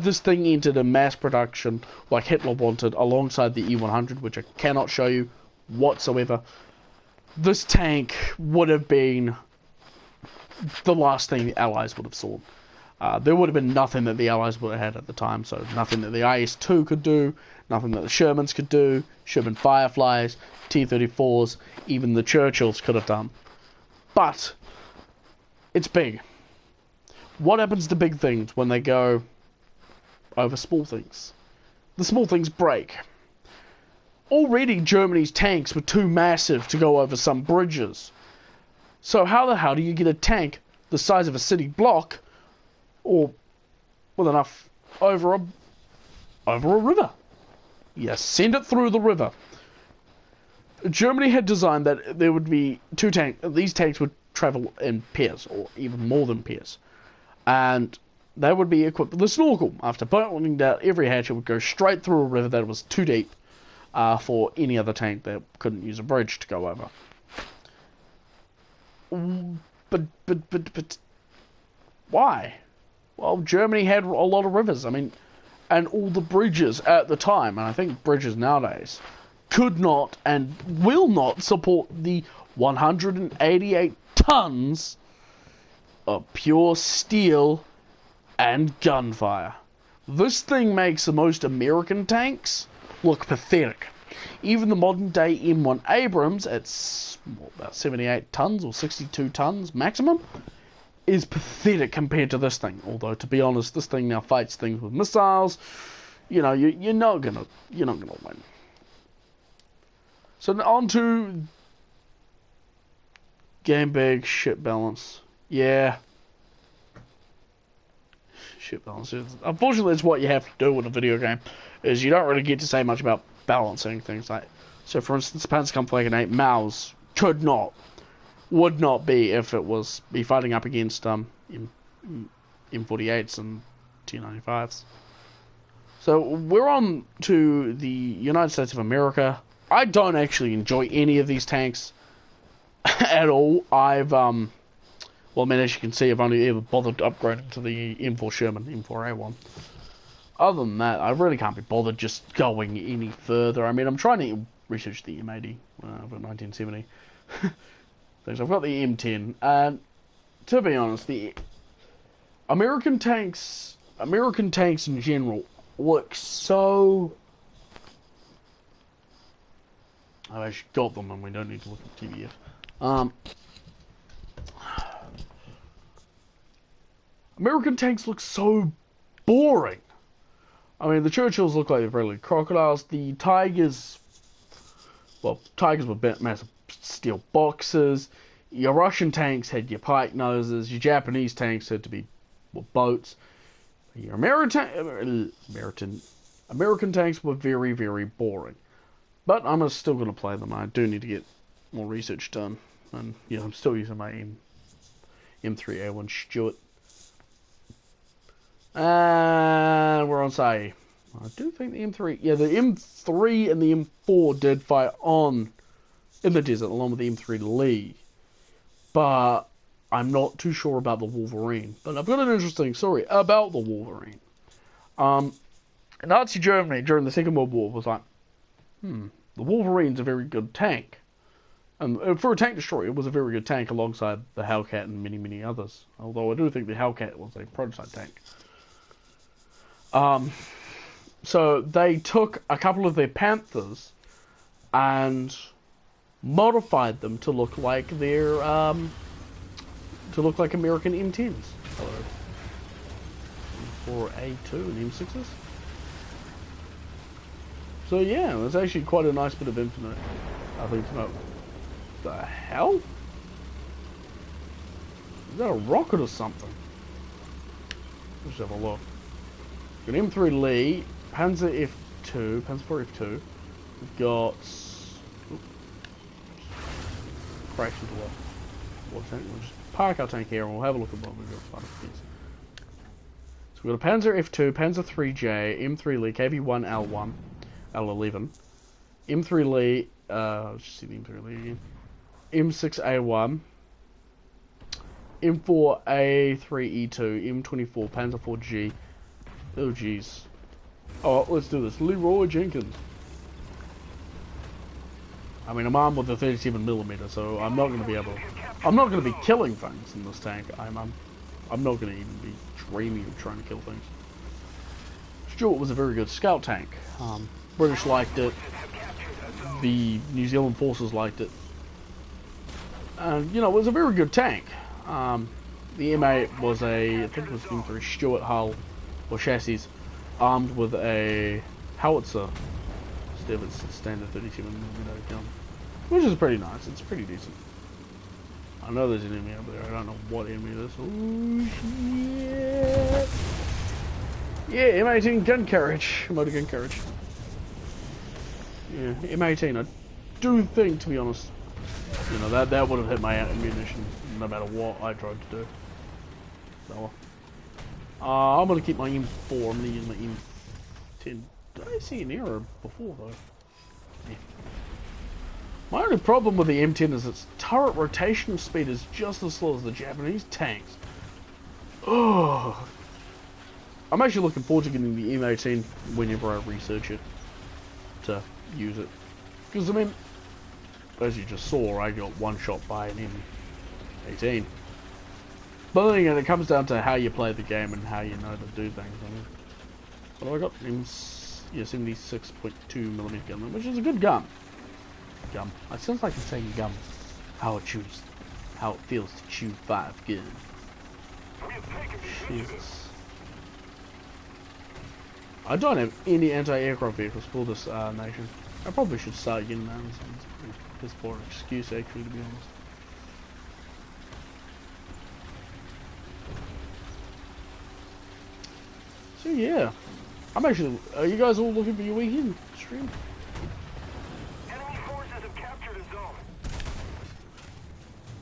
this thing entered in mass production like Hitler wanted alongside the E-100, which I cannot show you whatsoever, this tank would have been the last thing the Allies would have saw. There would have been nothing that the Allies would have had at the time, so nothing that the IS-2 could do, nothing that the Shermans could do, Sherman Fireflies, T-34s, even the Churchills could have done. But it's big. What happens to big things when they go over small things? The small things break. Already Germany's tanks were too massive to go over some bridges. So how the hell do you get a tank the size of a city block, or with enough over a river? You send it through the river. Germany had designed that there would be 2 tanks. These tanks would travel in pairs, or even more than pairs, and they would be equipped with a snorkel. After pulling down every hatch, it would go straight through a river that was too deep for any other tank that couldn't use a bridge to go over. But why? Well, Germany had a lot of rivers. I mean, and all the bridges at the time, and I think bridges nowadays, could not and will not support the 188 tons of pure steel and gunfire. This thing makes the most American tanks look pathetic. Even the modern day M1 Abrams at about 78 tons or 62 tons maximum is pathetic compared to this thing. Although, to be honest, this thing now fights things with missiles. You know, you're not gonna win. So on to game bag ship balance. Yeah. Ship balance. Unfortunately, it's what you have to do in a video game. Is you don't really get to say much about balancing things like. So, for instance, Panzerkampfwagen 8 Maus would not be if it was fighting up against M48s and T95s. So we're on to the United States of America. I don't actually enjoy any of these tanks at all. I've well, I mean, as you can see, I've only ever bothered upgrading to the M4 Sherman, M4A1. Other than that, I really can't be bothered just going any further. I mean, I'm trying to research the M80, I've got 1970. I've got the M10, and to be honest, the American tanks in general look so. I've actually got them, and we don't need to look at TVF. American tanks look so boring. I mean, the Churchills look like they're really crocodiles. The Tigers, well, Tigers were massive steel boxes. Your Russian tanks had your pike noses. Your Japanese tanks had to be boats. Your American tanks were very, very boring. But I'm still going to play them. I do need to get more research done. And, I'm still using my M3A1 Stuart. And we're on Sai. I do think the M3... Yeah, the M3 and the M4 did fight on in the desert, along with the M3 Lee. But I'm not too sure about the Wolverine. But I've got an interesting story about the Wolverine. Nazi Germany during the Second World War was like, the Wolverine's a very good tank. And for a tank destroyer, it was a very good tank alongside the Hellcat and many, many others. Although I do think the Hellcat was a prototype tank. So they took a couple of their Panthers and modified them to look like their American M10s. Hello. For A2 and M6s. So yeah, it's actually quite a nice bit of infinite. I think to know. The hell? Is that a rocket or something? Let's have a look. Got M3 Lee, Panzer F2, Panzer 4 F2. We've got. Crashed into what tank? We'll just park our tank here and we'll have a look at what we've got. So we've got a Panzer F2, Panzer 3J, M3 Lee, KV1 L1, L11, M3 Lee. Let's just see the M3 Lee again. M6A1, M4A3E2, M24, Panzer 4G. Oh jeez. Oh, let's do this. Leroy Jenkins. I mean, I'm armed with a 37mm, so I'm not going to be able. I'm not going to be killing things in this tank. I'm not going to even be dreaming of trying to kill things. Stuart was a very good scout tank. British liked it. The New Zealand forces liked it. And, you know, it was a very good tank. The M8 was I think it was M3 Stuart hull, or chassis, armed with a howitzer. Instead of its standard 37mm gun. Which is pretty nice, it's pretty decent. I know there's an enemy over there, I don't know what enemy it is. Oh shit! Yeah, M18 gun carriage, motor gun carriage. Yeah, M18, I do think, to be honest, you know, that would have hit my ammunition no matter what I tried to do. So, I'm going to keep my M4, I'm going to use my M10. Did I see an error before though? Yeah. My only problem with the M10 is its turret rotation speed is just as slow as the Japanese tanks. Oh, I'm actually looking forward to getting the M18 whenever I research it to use it. Because I mean, as you just saw, I got one shot by an M18. But then again, it comes down to how you play the game and how you know to do things. I mean, what have I got? Yeah, 76.2mm gun, which is a good gun. Gum. It sounds like I'm saying gum. How it chews. How it feels to chew 5 good. Jesus. I don't have any anti-aircraft vehicles for this nation. I probably should start getting that. It's a pretty piss poor excuse, actually, to be honest. So yeah, I'm actually. Are you guys all looking for your weekend stream? Enemy forces have captured a zone.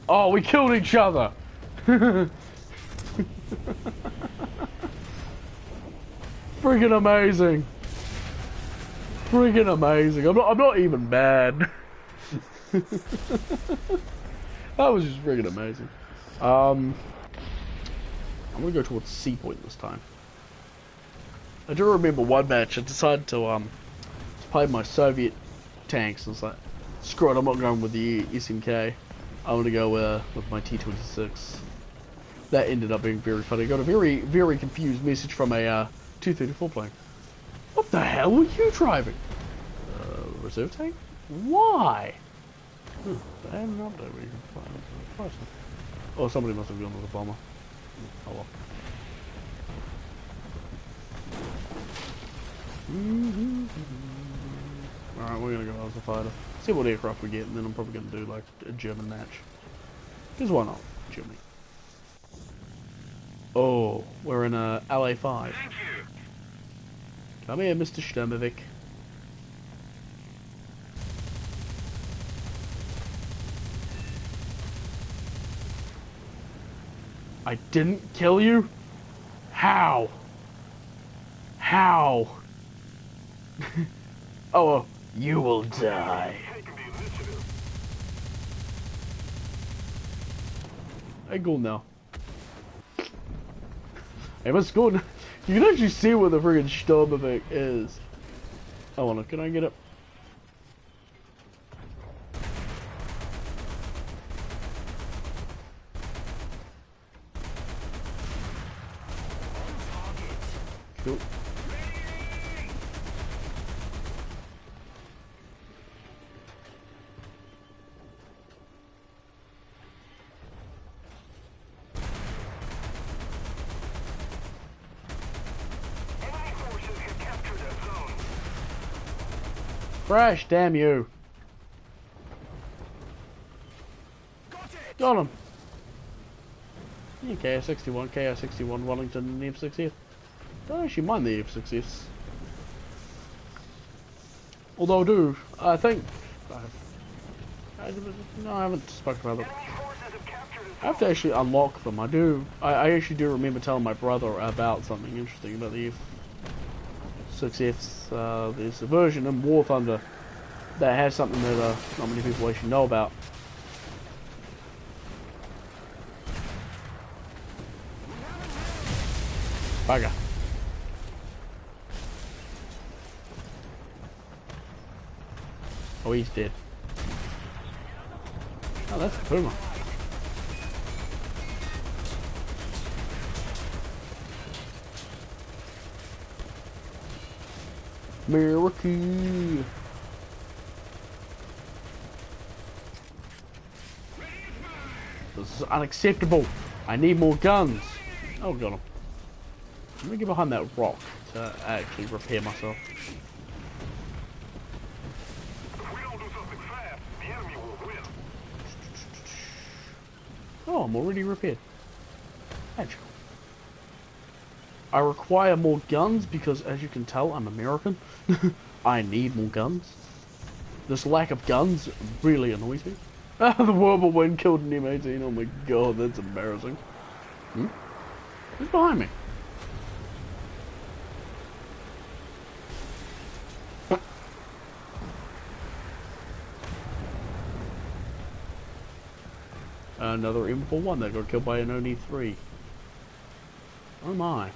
Oh, we killed each other. Freaking amazing. Freaking amazing. I'm not even mad. That was just freaking amazing. I'm gonna go towards C point this time. I do remember one match I decided to play my Soviet tanks. I was like, screw it, I'm not going with the SMK. I'm gonna go with my T-26. That ended up being very funny. I got a very, very confused message from a 234 plane. What the hell were you driving? Reserve tank? Why? They had an update where you can fly it. Oh, somebody must have gone with a bomber. Oh well. Alright, we're gonna go as a fighter. See what aircraft we get, and then I'm probably gonna do like a German match. Because why not? Germany. Oh, we're in a LA5. Come here, Mr. Sturmovik. I didn't kill you? How? How? Oh, you will die. Taking the initiative. Hey, go now. Hey, let's go now. You can actually see where the friggin' stub of it is. Oh, no, can I get up? Cool. Enemy forces have captured that zone. Crash, damn you. Got him. Yeah, KR61, KR61, Wellington, and the F60th. Don't actually mind the F60s. Although I think... no, I haven't spoken about them. Enemy forces have captured a I have to actually unlock them. I actually do remember telling my brother about something interesting about the F6Fs. There's a version in Warthunder that has something that not many people actually know about. Bugger. Oh, he's dead. Oh, that's a Puma. Merica. This is unacceptable. I need more guns. Oh, got him. Let me get behind that rock to actually repair myself. If we don't do something fast, the enemy will win. Oh, I'm already repaired. Magical. I require more guns because, as you can tell, I'm American. I need more guns. This lack of guns really annoys me. Ah, the whirlwind killed an M18. Oh my god, that's embarrassing. Who's behind me? Another M41 that got killed by an OD3. Oh my.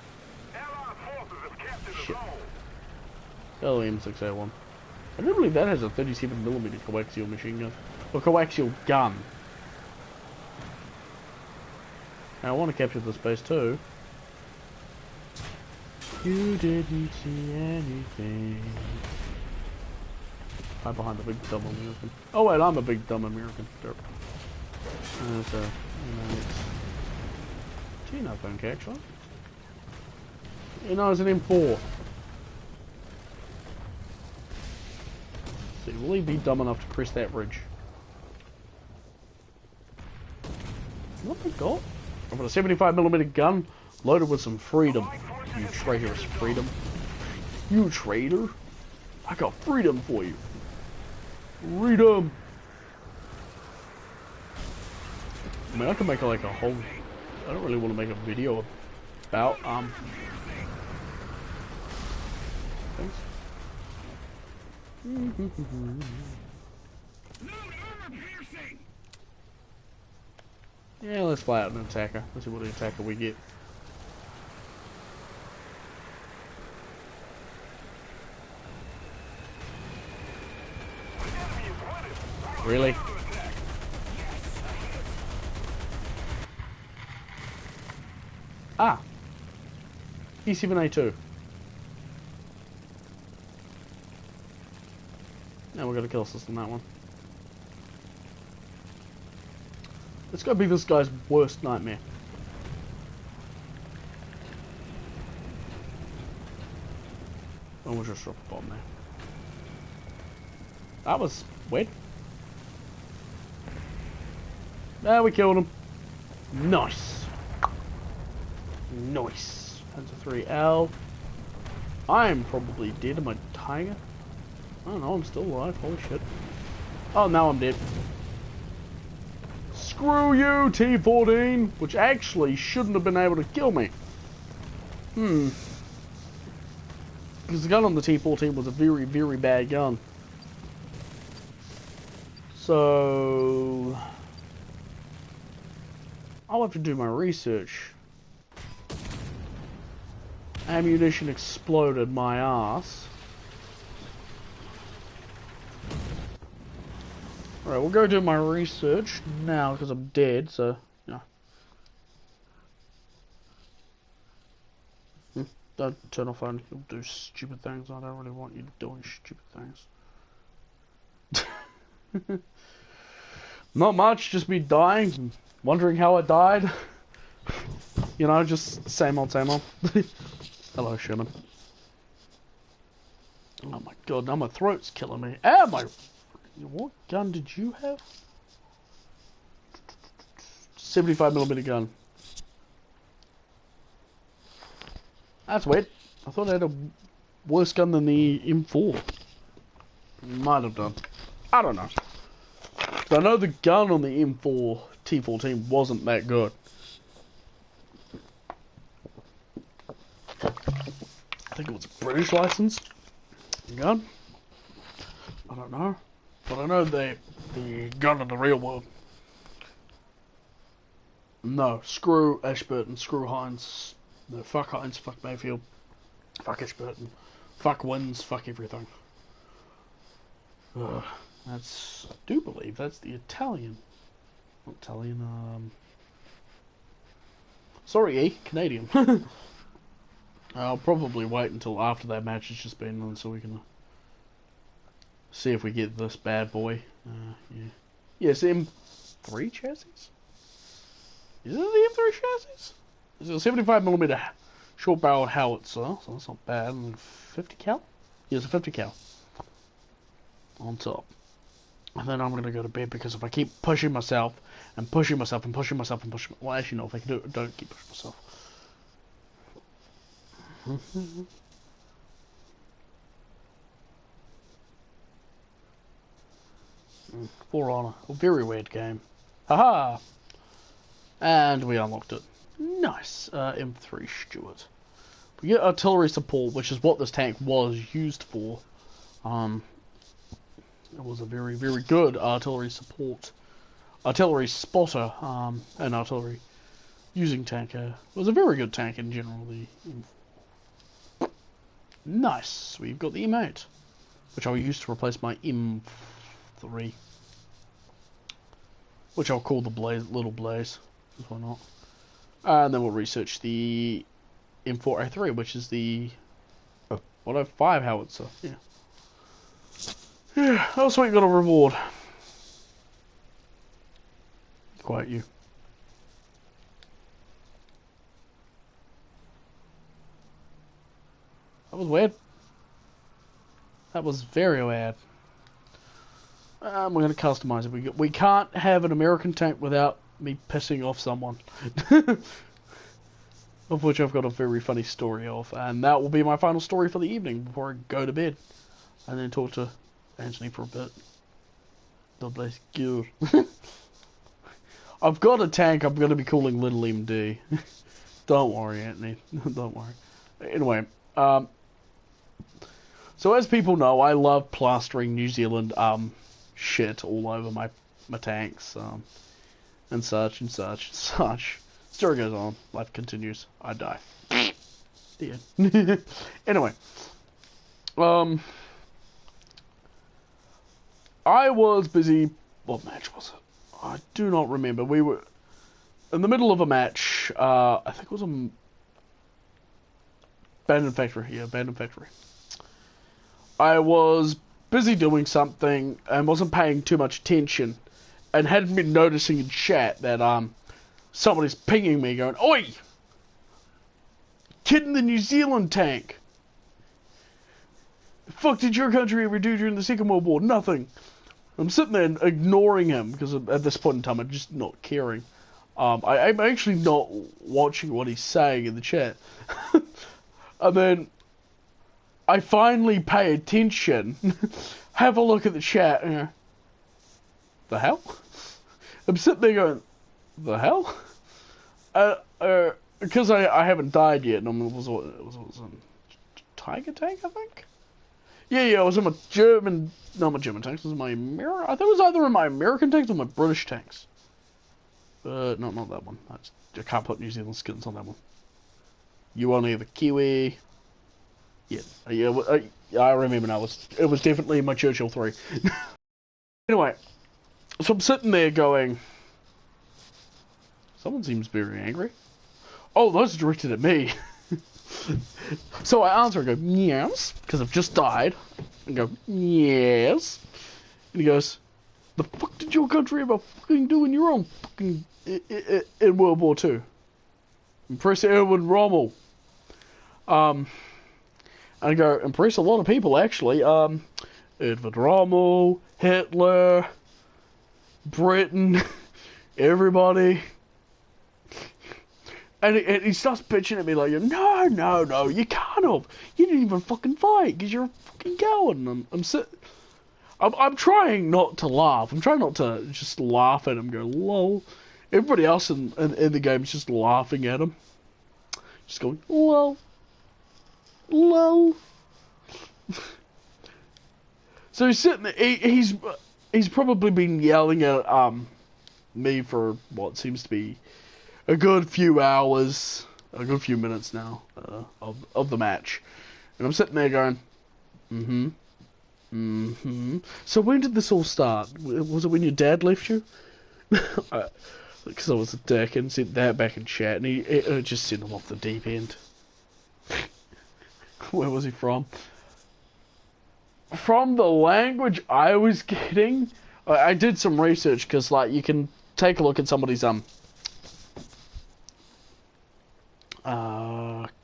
Allied forces have captured a Shit. zone. Hell, M6A1. I do believe that has a 37mm coaxial machine gun. Or coaxial gun. Now I want to capture this base too. You didn't see anything. I'm behind the big dumb American. Oh wait, I'm a big dumb American. Derp. So, it's no phone actually. You know, it's an M4. See, will he be dumb enough to press that bridge? What have I got? I've got a 75mm gun loaded with some freedom. You traitorous freedom. You traitor. I got freedom for you. Freedom. I mean, I could make like a whole... I don't really want to make a video about, things. Yeah, let's fly out an attacker. Let's see what attacker we get. Really? Ah! E7A2. Now we're gonna kill assist on that one. It's gotta be this guy's worst nightmare. Oh, we'll just drop a bomb there. That was weird. There, we killed him. Nice. Nice. That's a 3L. I'm probably dead. Am I tiger? I don't know, I'm still alive. Holy shit. Oh, now I'm dead. Screw you, T-14! Which actually shouldn't have been able to kill me. because the gun on the T14 was a very, very bad gun. So I'll have to do my research. Ammunition exploded my ass. Alright, we'll go do my research now because I'm dead, so, you know. Don't turn off phone, you'll do stupid things. I don't really want you doing stupid things. Not much, just me dying, wondering how I died. You know, just same old, same old. Hello, Sherman. Oh my god, now my throat's killing me. Ah, my... What gun did you have? 75mm gun. That's weird. I thought I had a worse gun than the M4. Might have done. I don't know. But I know the gun on the M4 T14 wasn't that good. I think it was a British licensed gun. I don't know. But I know the gun in the real world. No, screw Ashburton, screw Hines. No, fuck Hines, fuck Mayfield, fuck Ashburton, fuck Wins, fuck everything. That's, I do believe that's the Italian. Not Italian, sorry, Canadian. I'll probably wait until after that match has just been on so we can see if we get this bad boy. Yeah. Yes, M3 chassis? Is it the M3 chassis? It's a 75mm short barrel howitzer, so that's not bad. And 50 cal? Yeah, it's a 50 cal. On top. And then I'm going to go to bed because if I keep pushing myself and pushing myself and pushing myself and pushing... Well, actually no, if I can don't keep pushing myself. For Honor. A very weird game. Haha! And we unlocked it. Nice. M3 Stuart. We get artillery support, which is what this tank was used for. It was a very, very good artillery support. Artillery spotter, and artillery using tank. It was a very good tank in general. The M4. Nice. We've got the M8, which I'll use to replace my M3. Which I'll call the Little Blaze. Why not? And then we'll research the M4A3, which is the 105 howitzer. Yeah. Yeah, also we got a reward. Quiet you. That was weird. That was very weird. We're going to customize it. We can't have an American tank without me pissing off someone. Of which I've got a very funny story of. And that will be my final story for the evening before I go to bed. And then talk to Anthony for a bit. God bless you. I've got a tank I'm going to be calling Little MD. Don't worry, Anthony. Don't worry. Anyway, so as people know, I love plastering New Zealand shit all over my tanks, and such and such and such. Story goes on, life continues, I die. The end. Anyway, I was busy. What match was it? I do not remember. We were in the middle of a match. I think it was a Abandoned Factory. Yeah, Abandoned Factory. I was busy doing something and wasn't paying too much attention, and hadn't been noticing in chat that somebody's pinging me, going, "Oi, kid in the New Zealand tank. The fuck did your country ever do during the Second World War? Nothing." I'm sitting there ignoring him because at this point in time I'm just not caring. I'm actually not watching what he's saying in the chat. And then I finally pay attention, have a look at the chat, and the hell? I'm sitting there going, the hell? Because I haven't died yet, and it was Tiger tank, I think. Yeah, it was in my German, not my German tanks. It was my American. I think it was either in my American tanks or my British tanks. Not that one. I can't put New Zealand skins on that one. You only have a Kiwi. Yeah, I remember now. It was definitely my Churchill 3. Anyway, so I'm sitting there going, someone seems very angry. Oh, those are directed at me. So I answer and go, yes, because I've just died. And go, yes. And he goes, the fuck did your country ever fucking do in your own fucking in World War II? Impress Erwin Rommel. And I go, impress a lot of people actually. Edward Rommel, Hitler, Britain, everybody. And he starts bitching at me like, no, you can't have. You didn't even fucking fight because you're a fucking coward. And I'm trying not to laugh. I'm trying not to just laugh at him, go, lol. Everybody else in the game is just laughing at him. Just going, lol. Lol. So he's sitting there, he's probably been yelling at me for what seems to be a good few hours, a good few minutes now of the match. And I'm sitting there going, so when did this all start? Was it when your dad left you? Because I was a dick and sent that back in chat, and he just sent him off the deep end. Where was he from? From the language I was getting, I did some research because, like, you can take a look at somebody's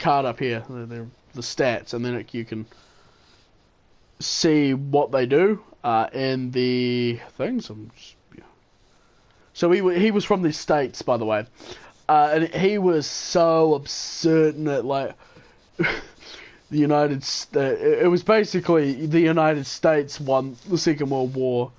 card up here, the stats, and then you can see what they do in the things. So he was from the States, by the way, and he was so absurd that, like, the it was basically the United States won the Second World War.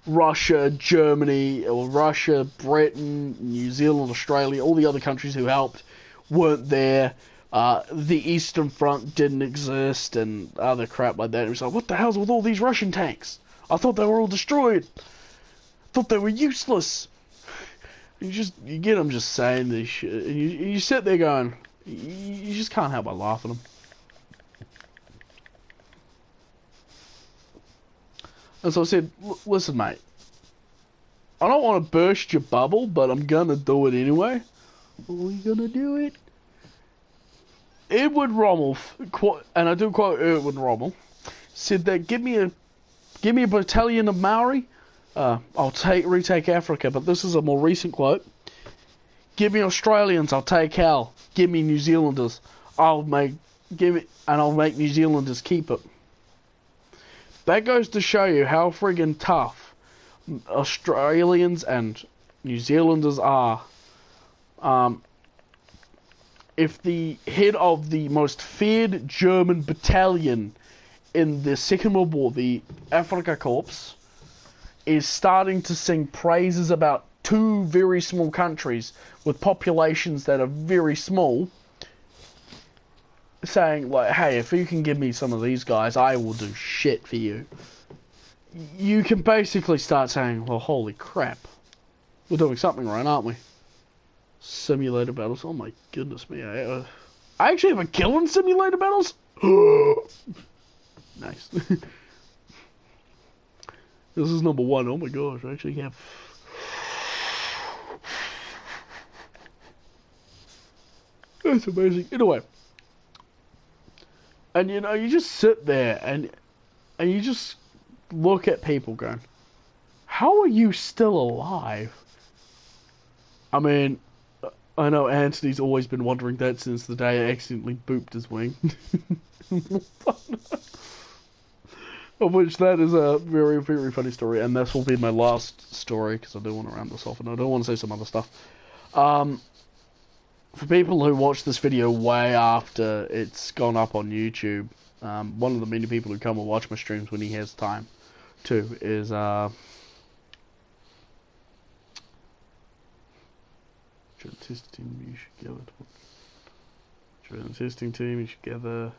Russia, Germany, or Russia, Britain, New Zealand, Australia, all the other countries who helped weren't there. The Eastern Front didn't exist, and other crap like that. It was like, what the hell's with all these Russian tanks? I thought they were all destroyed. I thought they were useless. You get them just saying this shit, and you sit there going, you just can't help but laugh at them. And so I said, listen, mate, I don't want to burst your bubble, but I'm gonna do it anyway. Are we gonna do it? Edward Rommel, and I do quote Edward Rommel, said that give me a battalion of Maori, I'll retake Africa. But this is a more recent quote. Give me Australians, I'll take hell. Give me New Zealanders, I'll make New Zealanders keep it. That goes to show you how friggin' tough Australians and New Zealanders are. If the head of the most feared German battalion in the Second World War, the Afrika Korps, is starting to sing praises about two very small countries with populations that are very small, saying, like, hey, if you can give me some of these guys, I will do shit for you. You can basically start saying, well, holy crap. We're doing something right, aren't we? Simulator battles. Oh my goodness me. I actually have a kill in simulator battles? Nice. This is number 1. Oh my gosh, I actually have... That's amazing. Anyway. And you know, you just sit there and you just look at people going, how are you still alive? I mean, I know Anthony's always been wondering that since the day I accidentally booped his wing. Of which that is a very, very funny story, and this will be my last story, because I do want to round this off, and I do want to say some other stuff. For people who watch this video way after it's gone up on YouTube, one of the many people who come and watch my streams when he has time, too, is, testing team, you should gather. Testing team, you should gather.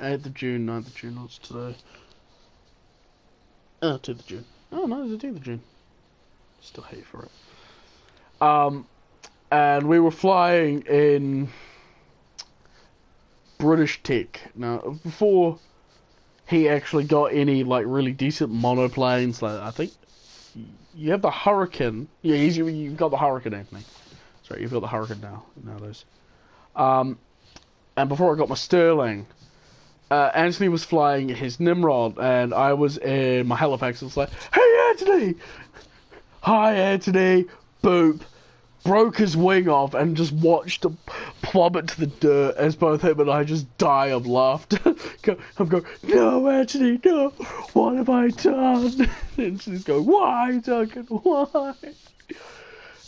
8th of June, 9th of June, what's today? 10th of June. Oh no, it's the 10th of June. Still hate for it. And we were flying in British Tech. Now, before he actually got any, like, really decent monoplanes, like, I think you have the Hurricane. Yeah, you've got the Hurricane, Anthony. Sorry, you've got the Hurricane nowadays. And before I got my Sterling, Anthony was flying his Nimrod, and I was in my Halifax. It was like, hey, Anthony! Hi, Anthony! Boop. Broke his wing off and just watched him plummet to the dirt as both him and I just die of laughter. I'm going, no, Anthony, no! What have I done? And she's going, why, Duncan? Why?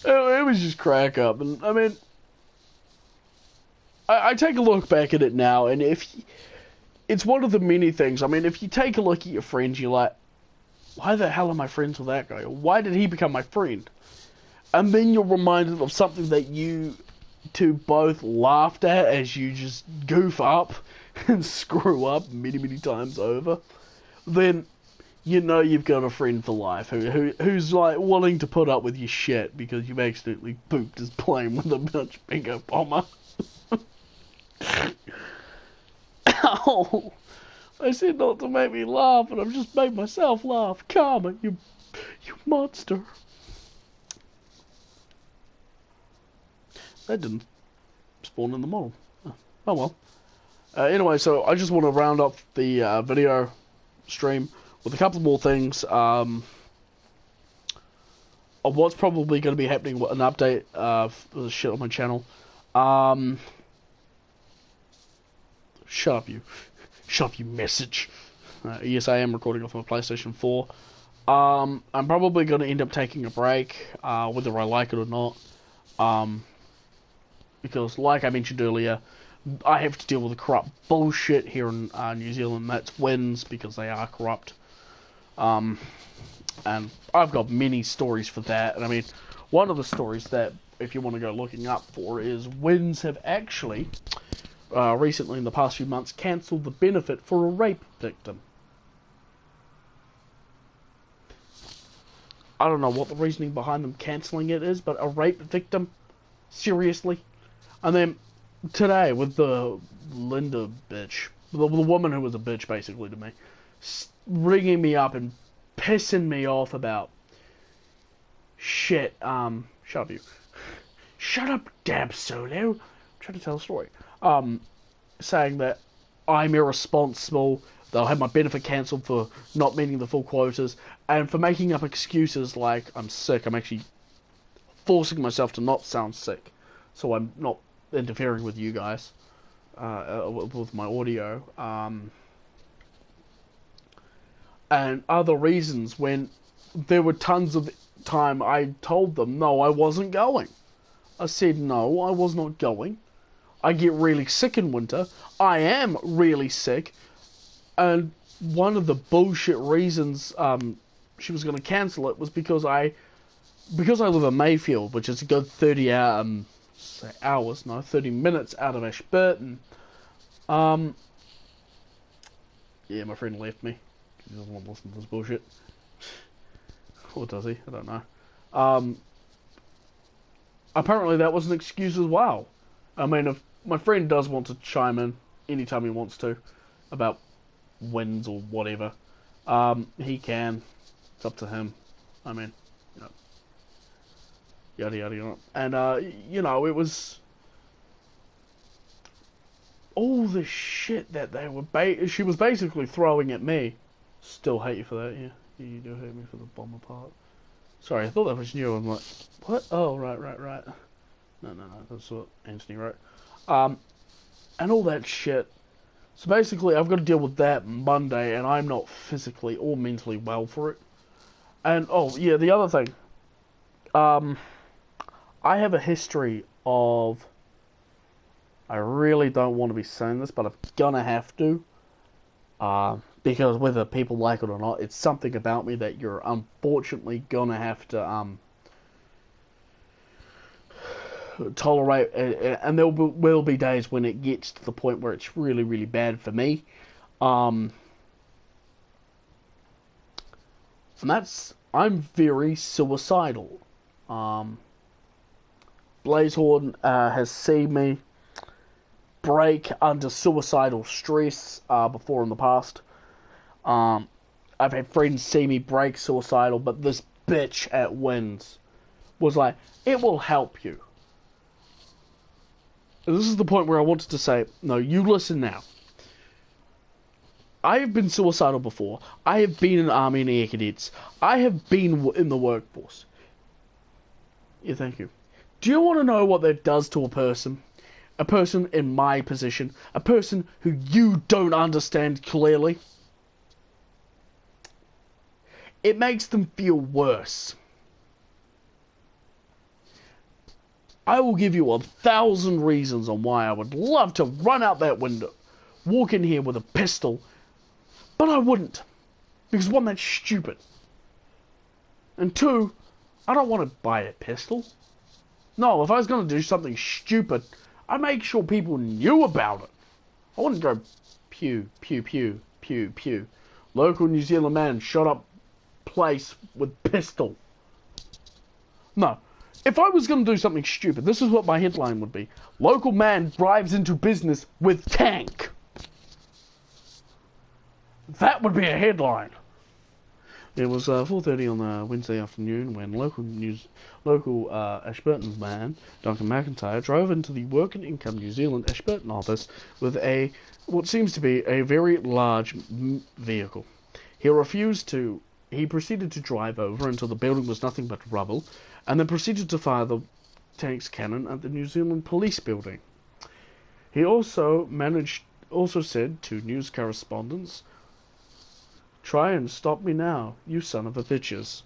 It was just crack up. And, I mean, I take a look back at it now, and it's one of the many things. I mean, if you take a look at your friends, you're like, why the hell am I friends with that guy? Or why did he become my friend? And then you're reminded of something that you two both laughed at as you just goof up and screw up many, many times over. Then you know you've got a friend for life who's like willing to put up with your shit because you've accidentally pooped his plane with a much bigger bomber. Ow! I said not to make me laugh, and I've just made myself laugh. Karma, you monster. That didn't spawn in the model. Oh well. Anyway, so I just want to round up the video stream with a couple more things of what's probably going to be happening, an update of the shit on my channel. Shut up, you. Shut up, you message. Yes, I am recording off my PlayStation 4. I'm probably going to end up taking a break, whether I like it or not. Because, like I mentioned earlier, I have to deal with the corrupt bullshit here in New Zealand. That's wins, because they are corrupt. And I've got many stories for that. And I mean, one of the stories that, if you want to go looking up for, is wins have actually, recently in the past few months, cancelled the benefit for a rape victim. I don't know what the reasoning behind them cancelling it is, but a rape victim? Seriously? And then today, with the Linda bitch, the woman who was a bitch basically to me, ringing me up and pissing me off about shit. Shut up, you. Shut up, Dab Solo. I'm trying to tell a story. Saying that I'm irresponsible, they'll have my benefit cancelled for not meeting the full quotas, and for making up excuses like I'm sick. I'm actually forcing myself to not sound sick, so I'm not interfering with you guys with my audio, and other reasons, when there were tons of time I told them no, I wasn't going. I said no, I was not going. I get really sick in winter. I am really sick, and one of the bullshit reasons she was going to cancel it was because I live in Mayfield, which is a good 30 minutes out of Ashburton. Yeah, my friend left me. He doesn't want to listen to this bullshit. Or does he? I don't know. Apparently that was an excuse as well. I mean, if my friend does want to chime in anytime he wants to about wins or whatever, he can. It's up to him. I mean, you know, yada yada yada. And you know, it was all the shit that they were she was basically throwing at me. Still hate you for that, yeah. You do hate me for the bomber part. Sorry, I thought that was new. I'm like, what? Oh, right. No, that's what Anthony wrote. And all that shit. So basically, I've got to deal with that Monday, and I'm not physically or mentally well for it. And, oh, yeah, the other thing. I have a history of... I really don't want to be saying this, but I'm gonna have to. Because whether people like it or not, it's something about me that you're unfortunately gonna have to, tolerate, and there will be days when it gets to the point where it's really, really bad for me. And I'm very suicidal. Blazehorn has seen me break under suicidal stress before in the past. I've had friends see me break suicidal, but this bitch at Wins was like, it will help you. And this is the point where I wanted to say, no, you listen now. I have been suicidal before. I have been in Army and Air Cadets. I have been in the workforce. Yeah, thank you. Do you want to know what that does to a person? A person in my position. A person who you don't understand clearly. It makes them feel worse. I will give you 1,000 reasons on why I would love to run out that window, walk in here with a pistol, but I wouldn't. Because one, that's stupid. And two, I don't want to buy a pistol. No, if I was going to do something stupid, I'd make sure people knew about it. I wouldn't go pew, pew, pew, pew, pew. Local New Zealand man shot up place with pistol. No. If I was going to do something stupid, this is what my headline would be. Local man drives into business with tank. That would be a headline. It was 4:30 on the Wednesday afternoon when local Ashburton man, Duncan McIntyre, drove into the Work and Income New Zealand Ashburton office with what seems to be a very large vehicle. He proceeded to drive over until the building was nothing but rubble, and then proceeded to fire the tank's cannon at the New Zealand Police building. He also said to news correspondents, "Try and stop me now, you son of a bitches,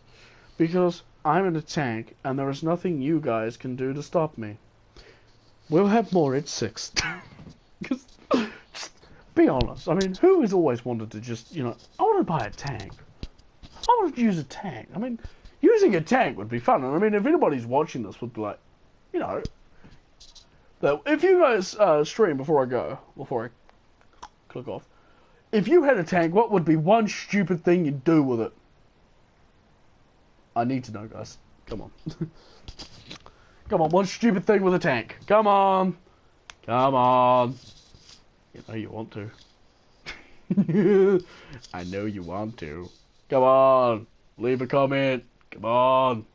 because I'm in a tank and there is nothing you guys can do to stop me. We'll have more at 6. Because, just be honest, I mean, who has always wanted to just, I want to buy a tank. I want to use a tank. I mean, using a tank would be fun. And I mean, if anybody's watching this would be like, that if you guys stream before I click off, if you had a tank, what would be one stupid thing you'd do with it? I need to know, guys. Come on. Come on, one stupid thing with a tank. Come on. Come on. You know you want to. I know you want to. Come on. Leave a comment. Come on.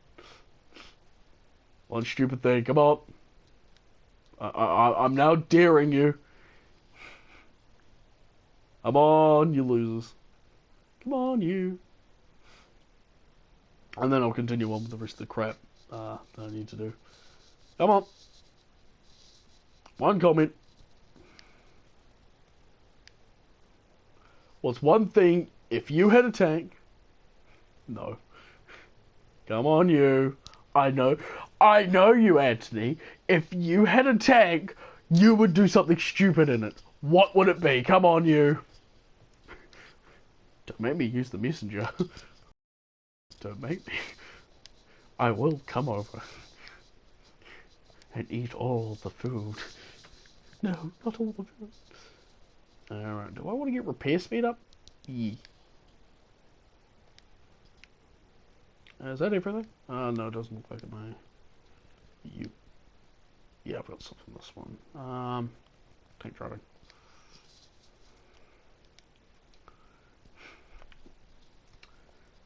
One stupid thing. Come on. I'm now daring you. Come on, you losers. Come on, you. And then I'll continue on with the rest of the crap that I need to do. Come on. One comment. What's one thing if you had a tank? No. Come on, you. I know you, Anthony. If you had a tank, you would do something stupid in it. What would it be? Come on, you. Don't make me use the messenger. Don't make me. I will come over and eat all the food. No, not all the food. Alright, do I want to get repair speed up? Yeah. Is that everything? No, it doesn't look like it may. Yeah, I've got something this one. Tank driving.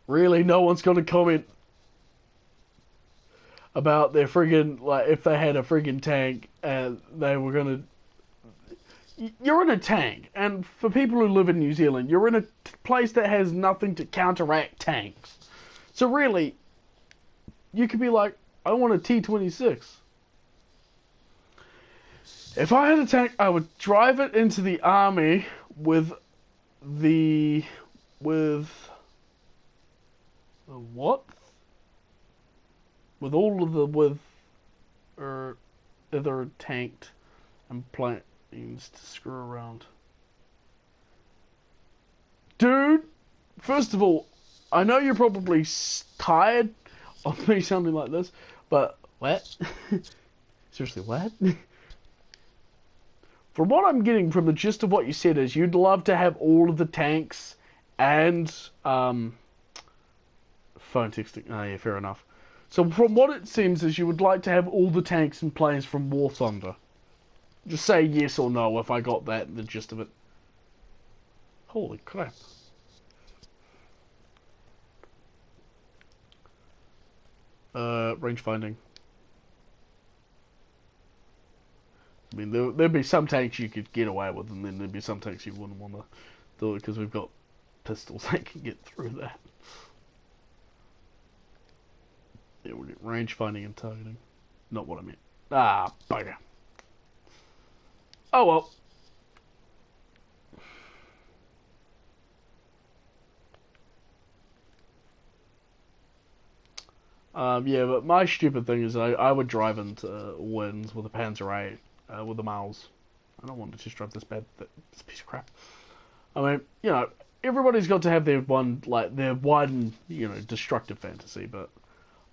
Really, no one's gonna comment about their friggin', like, if they had a friggin' tank and they were gonna... You're in a tank, and for people who live in New Zealand, you're in a place that has nothing to counteract tanks. So really, you could be like, I want a T-26. If I had a tank, I would drive it into the army with what? With all of the either tanked and planes to screw around. Dude, first of all, I know you're probably tired of me sounding like this, but what? Seriously, what? From what I'm getting from the gist of what you said is you'd love to have all of the tanks and phone texting. Oh yeah, fair enough. So from what it seems is you would like to have all the tanks and planes from Warthunder. Just say yes or no if I got that, the gist of it. Holy crap. Range finding. I mean, there'd be some tanks you could get away with, and then there'd be some tanks you wouldn't want to do it, because we've got pistols that can get through that. Yeah, we'll get range finding and targeting. Not what I meant. Ah, bugger. Oh well. Yeah, but my stupid thing is I would drive into Winds with a Panzer 8, with the Miles. I don't want to just drive this piece of crap. I mean, you know, everybody's got to have their one, you know, destructive fantasy, but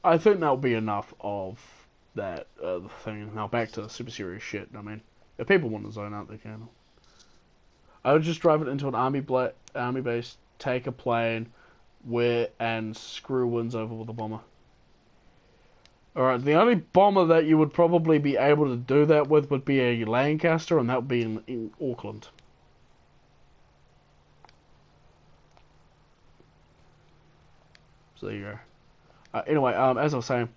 I think that'll be enough of that thing. Now back to super serious shit. I mean, if people want to zone out, they can. I would just drive it into an army base, take a plane, and screw Winds over with a bomber. Alright, the only bomber that you would probably be able to do that with would be a Lancaster, and that would be in Auckland. So there you go. Anyway, as I was saying,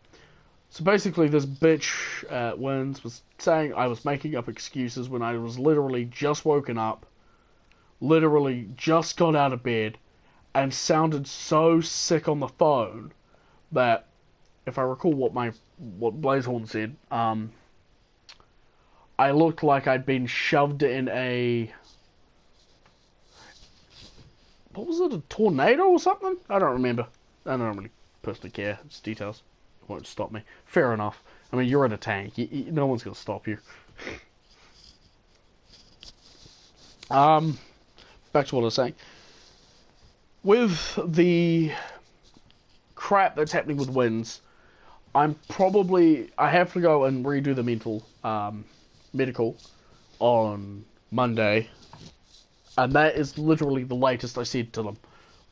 so basically this bitch Wins was saying I was making up excuses when I was literally just woken up, literally just got out of bed, and sounded so sick on the phone that, if I recall what Blazehorn said, I looked like I'd been shoved in a... What was it, a tornado or something? I don't remember. I don't really personally care. It's details. It won't stop me. Fair enough. I mean, you're in a tank. No one's going to stop you. Back to what I was saying. With the crap that's happening with Winds, I have to go and redo the medical on Monday, and that is literally the latest. I said to them,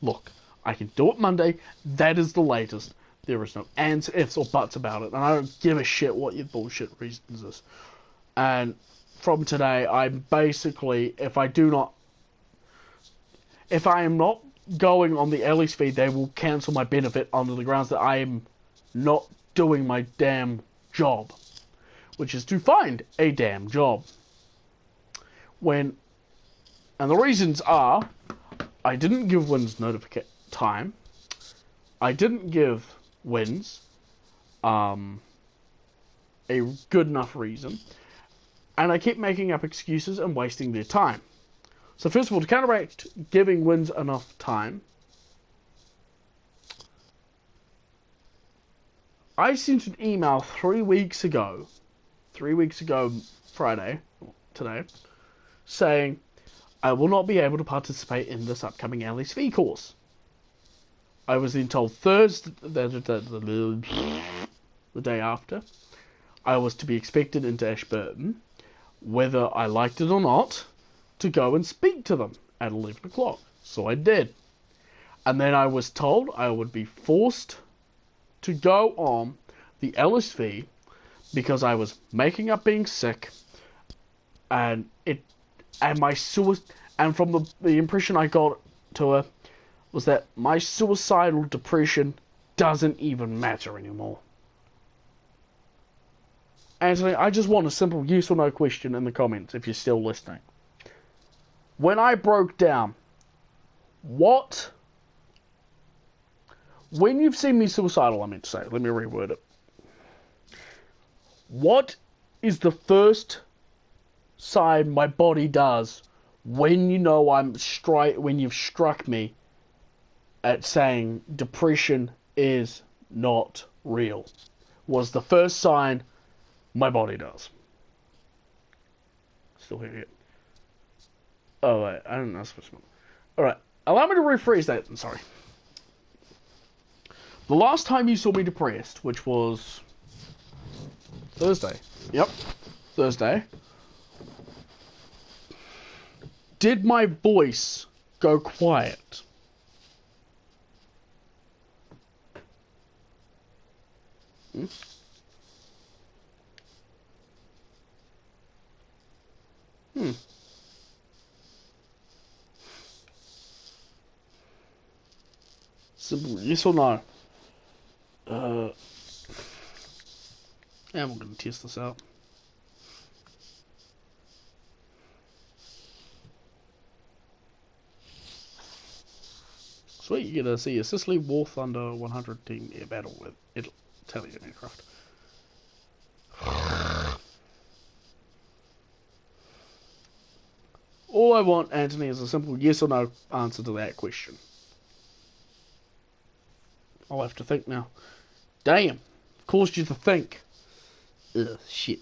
look, I can do it Monday, that is the latest. There is no ands, ifs, or buts about it, and I don't give a shit what your bullshit reasons is. And from today, I'm basically, if I am not going on the Ellie's feed, they will cancel my benefit under the grounds that I am not doing my damn job, which is to find a damn job. And the reasons are, I didn't give Winds time, I didn't give Winds a good enough reason, and I kept making up excuses and wasting their time. So first of all, to counteract giving Winds enough time, I sent an email 3 weeks ago Friday, today, saying I will not be able to participate in this upcoming LSV course. I was then told Thursday, the day after, I was to be expected into Ashburton, whether I liked it or not, to go and speak to them at 11 o'clock. So I did. And then I was told I would be forced to go on the LSV because I was making up being sick, and from the impression I got to her was that my suicidal depression doesn't even matter anymore. Anthony, I just want a simple yes or no question in the comments if you're still listening. When I broke down, when you've seen me suicidal, I meant to say, let me reword it. What is the first sign my body does when you know when you've struck me at saying depression is not real? Was the first sign my body does. Still hear it. Oh wait, I don't know. Alright, allow me to rephrase that. I'm sorry. The last time you saw me depressed, which was Thursday, Yep. Thursday. Did my voice go quiet? Hmm? Hmm. Simple yes or no? And we're going to test this out. Sweet, you get to see a Sicily Warthunder 100 team air battle with Italian aircraft. All I want, Anthony, is a simple yes or no answer to that question. I'll have to think now. Damn, caused you to think. Ugh, shit.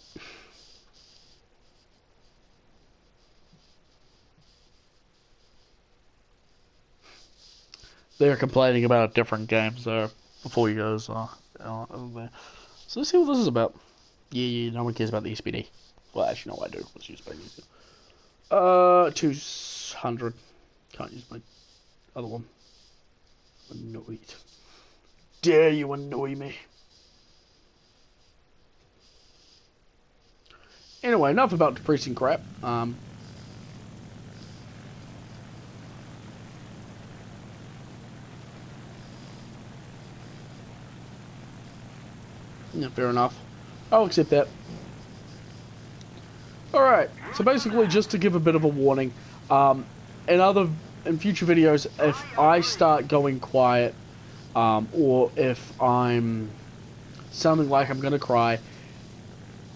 They're complaining about a different game, so before he goes over there. So let's see what this is about. Yeah, no one cares about the SPD. Well, actually, no, I do. Let's use SPD. 200. Can't use my other one. Annoyed. Dare you annoy me. Anyway, enough about depressing crap. Yeah, fair enough. I'll accept that. Alright, so basically just to give a bit of a warning, in future videos, if I start going quiet, or if I'm sounding like I'm gonna cry,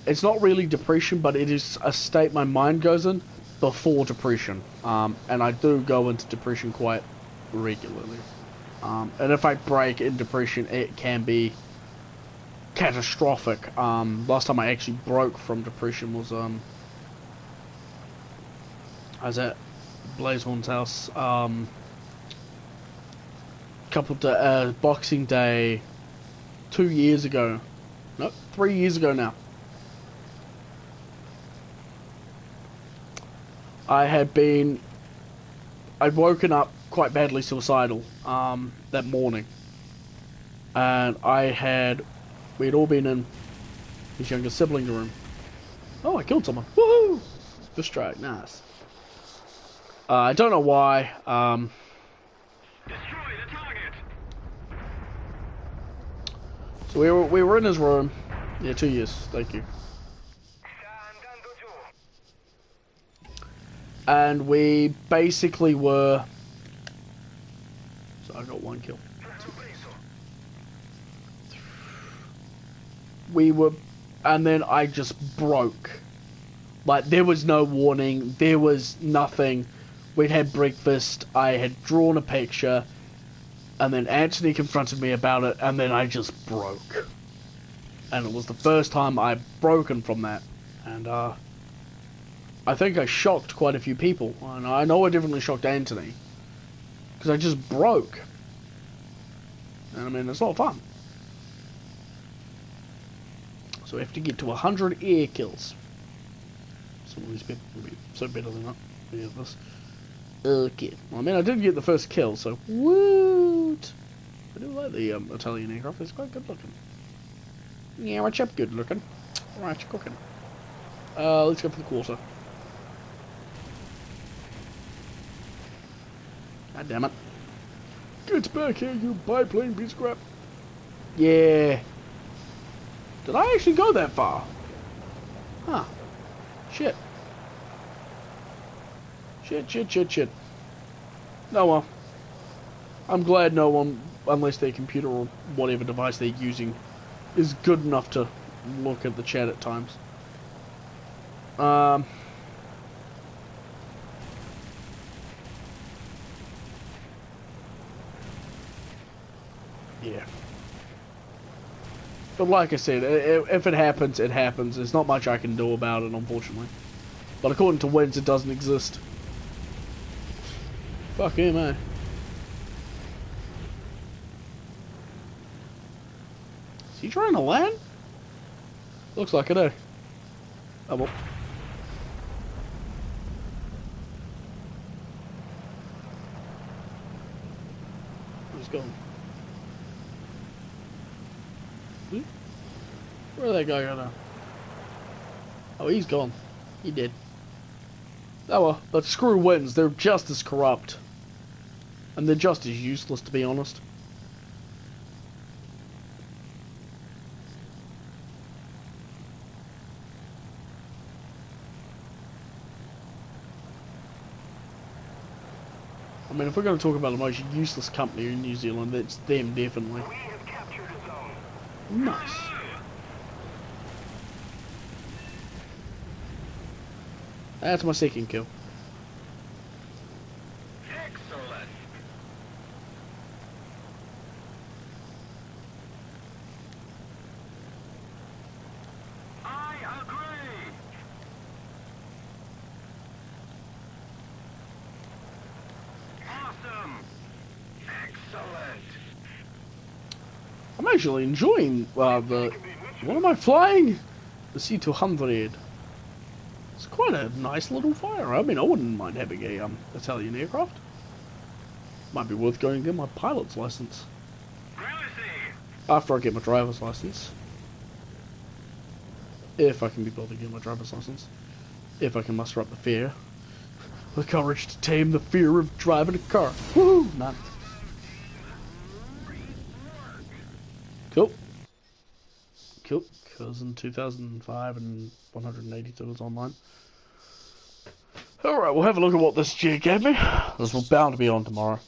it's not really depression, but it is a state my mind goes in before depression. And I do go into depression quite regularly. And if I break in depression, it can be catastrophic. Last time I actually broke from depression was I was at Blazehorn's house Boxing Day 2 years ago. Nope, 3 years ago now. I'd woken up quite badly suicidal that morning, and we'd all been in his younger sibling's room. Oh, I killed someone! Woohoo! First strike, nice. I don't know why. Destroy the target. So we were in his room. Yeah, 2 years. Thank you. And we basically were. So I got 1 kill. We were, and then I just broke. Like, there was no warning. There was nothing. We'd had breakfast. I had drawn a picture, and then Anthony confronted me about it, and then I just broke. And it was the first time I'd broken from that, and I think I shocked quite a few people, and I know I definitely shocked Anthony, because I just broke. And I mean, it's not fun. So we have to get to 100 air kills. Some of these people will be so better than that. Yeah, this. Okay. Well, I mean, I did get the first kill, so woot! I do like the Italian aircraft. It's quite good looking. Yeah, my chap good looking. Right, you're cooking. Let's go for the quarter. God damn it. Get back here, you biplane piece of crap. Yeah. Did I actually go that far? Huh. Shit. Shit. No, well. I'm glad no one, unless their computer or whatever device they're using, is good enough to look at the chat at times. Yeah. But like I said, if it happens, it happens. There's not much I can do about it, unfortunately. But according to Wins, it doesn't exist. Fuck him, eh? Is he trying to land? Looks like it, eh? Oh well. Where's he gone? Where'd that guy go now? Oh, he's gone. He did. Oh well, but screw wins. They're just as corrupt. And they're just as useless, to be honest. I mean, if we're going to talk about the most useless company in New Zealand, it's them, definitely. We have captured a zone. Nice. That's my second kill. Excellent. I agree. Awesome. Excellent. I'm actually enjoying the... What am I flying? The C-200. It's quite a nice little fighter. I mean, I wouldn't mind having a Italian aircraft. Might be worth going and get my pilot's license. After I get my driver's license. If I can be bothered to get my driver's license. If I can muster up the fear. The courage to tame the fear of driving a car. Woohoo! None. Cool. Cool. Because in 2005 and 182 was online. Alright, we'll have a look at what this G gave me. This will bound to be on tomorrow.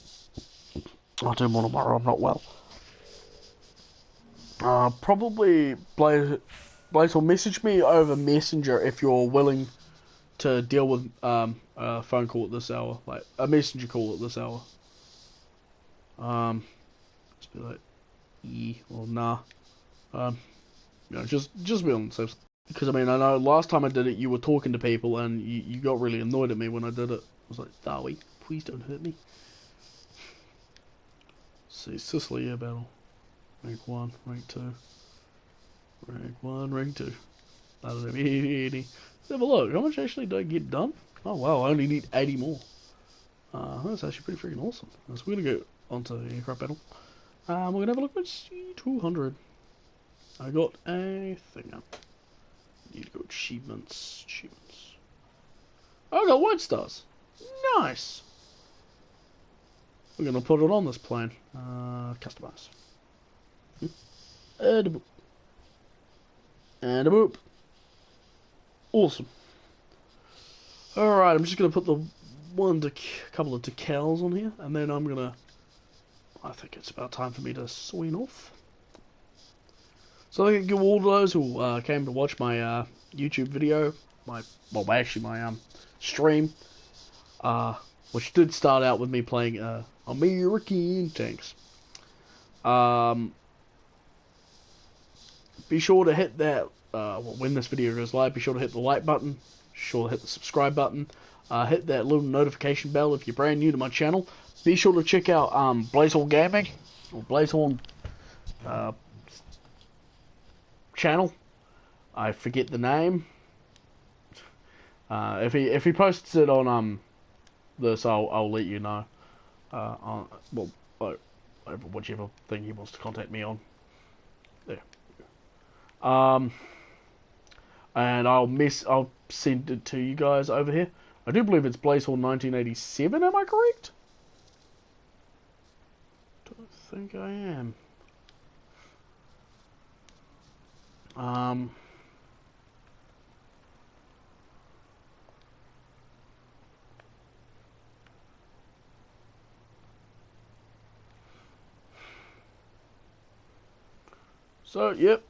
I'll do more tomorrow, I'm not well. Probably Blaze will message me over Messenger if you're willing to deal with a phone call at this hour. Like, a messenger call at this hour. Just be like, yeah, or nah. You know, just be on the safe side. Because, I mean, I know last time I did it, you were talking to people, and you got really annoyed at me when I did it. I was like, Darby, please don't hurt me. Let's see, Sicily Air Battle. Rank 1, Rank 2. Rank 1, Rank 2. Let's have a look. How much actually did I get done? Oh, wow, I only need 80 more. That's actually pretty freaking awesome. So we're going to go onto the aircraft battle. We're going to have a look at C-200. I got a thing up. Need to go achievements. Oh, I got white stars. Nice. We're gonna put it on this plane. Customize. And a boop. And a boop. Awesome. Alright, I'm just gonna put the couple of decals on here, and then I think it's about time for me to swing off. So thank you all those who came to watch my YouTube video, my stream, which did start out with me playing American tanks. Be sure to hit that, when this video goes live, be sure to hit the like button, be sure to hit the subscribe button, hit that little notification bell if you're brand new to my channel. Be sure to check out Blazehorn Gaming, or Blazehorn channel. I forget the name. If he posts it on this, I'll let you know. On over whichever thing he wants to contact me on. There. And I'll send it to you guys over here. I do believe it's Blazehorn 1987. Am I correct? Don't think I am. So, yep.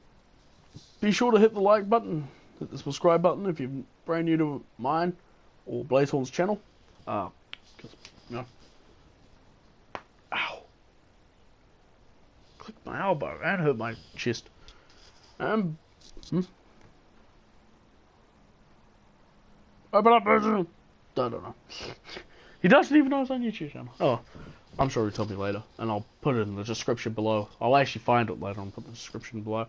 Be sure to hit the like button, hit the subscribe button if you're brand new to mine or Blazehorn's channel. Cause, you know. Ow. Clicked my elbow and hurt my chest. Open up, I don't know. He doesn't even know it's on YouTube channel. Oh, I'm sure he'll tell me later, and I'll put it in the description below. I'll actually find it later and put the description below.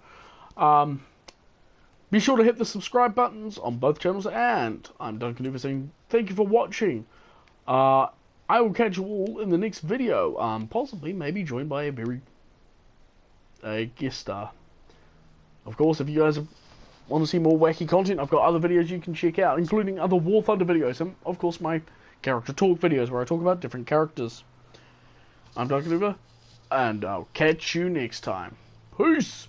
Be sure to hit the subscribe buttons on both channels, and I'm Duncannuva saying thank you for watching. I will catch you all in the next video, possibly maybe joined by a guest star. Of course, if you guys want to see more wacky content, I've got other videos you can check out, including other Warthunder videos, and of course my character talk videos where I talk about different characters. I'm Duncannuva, and I'll catch you next time. Peace!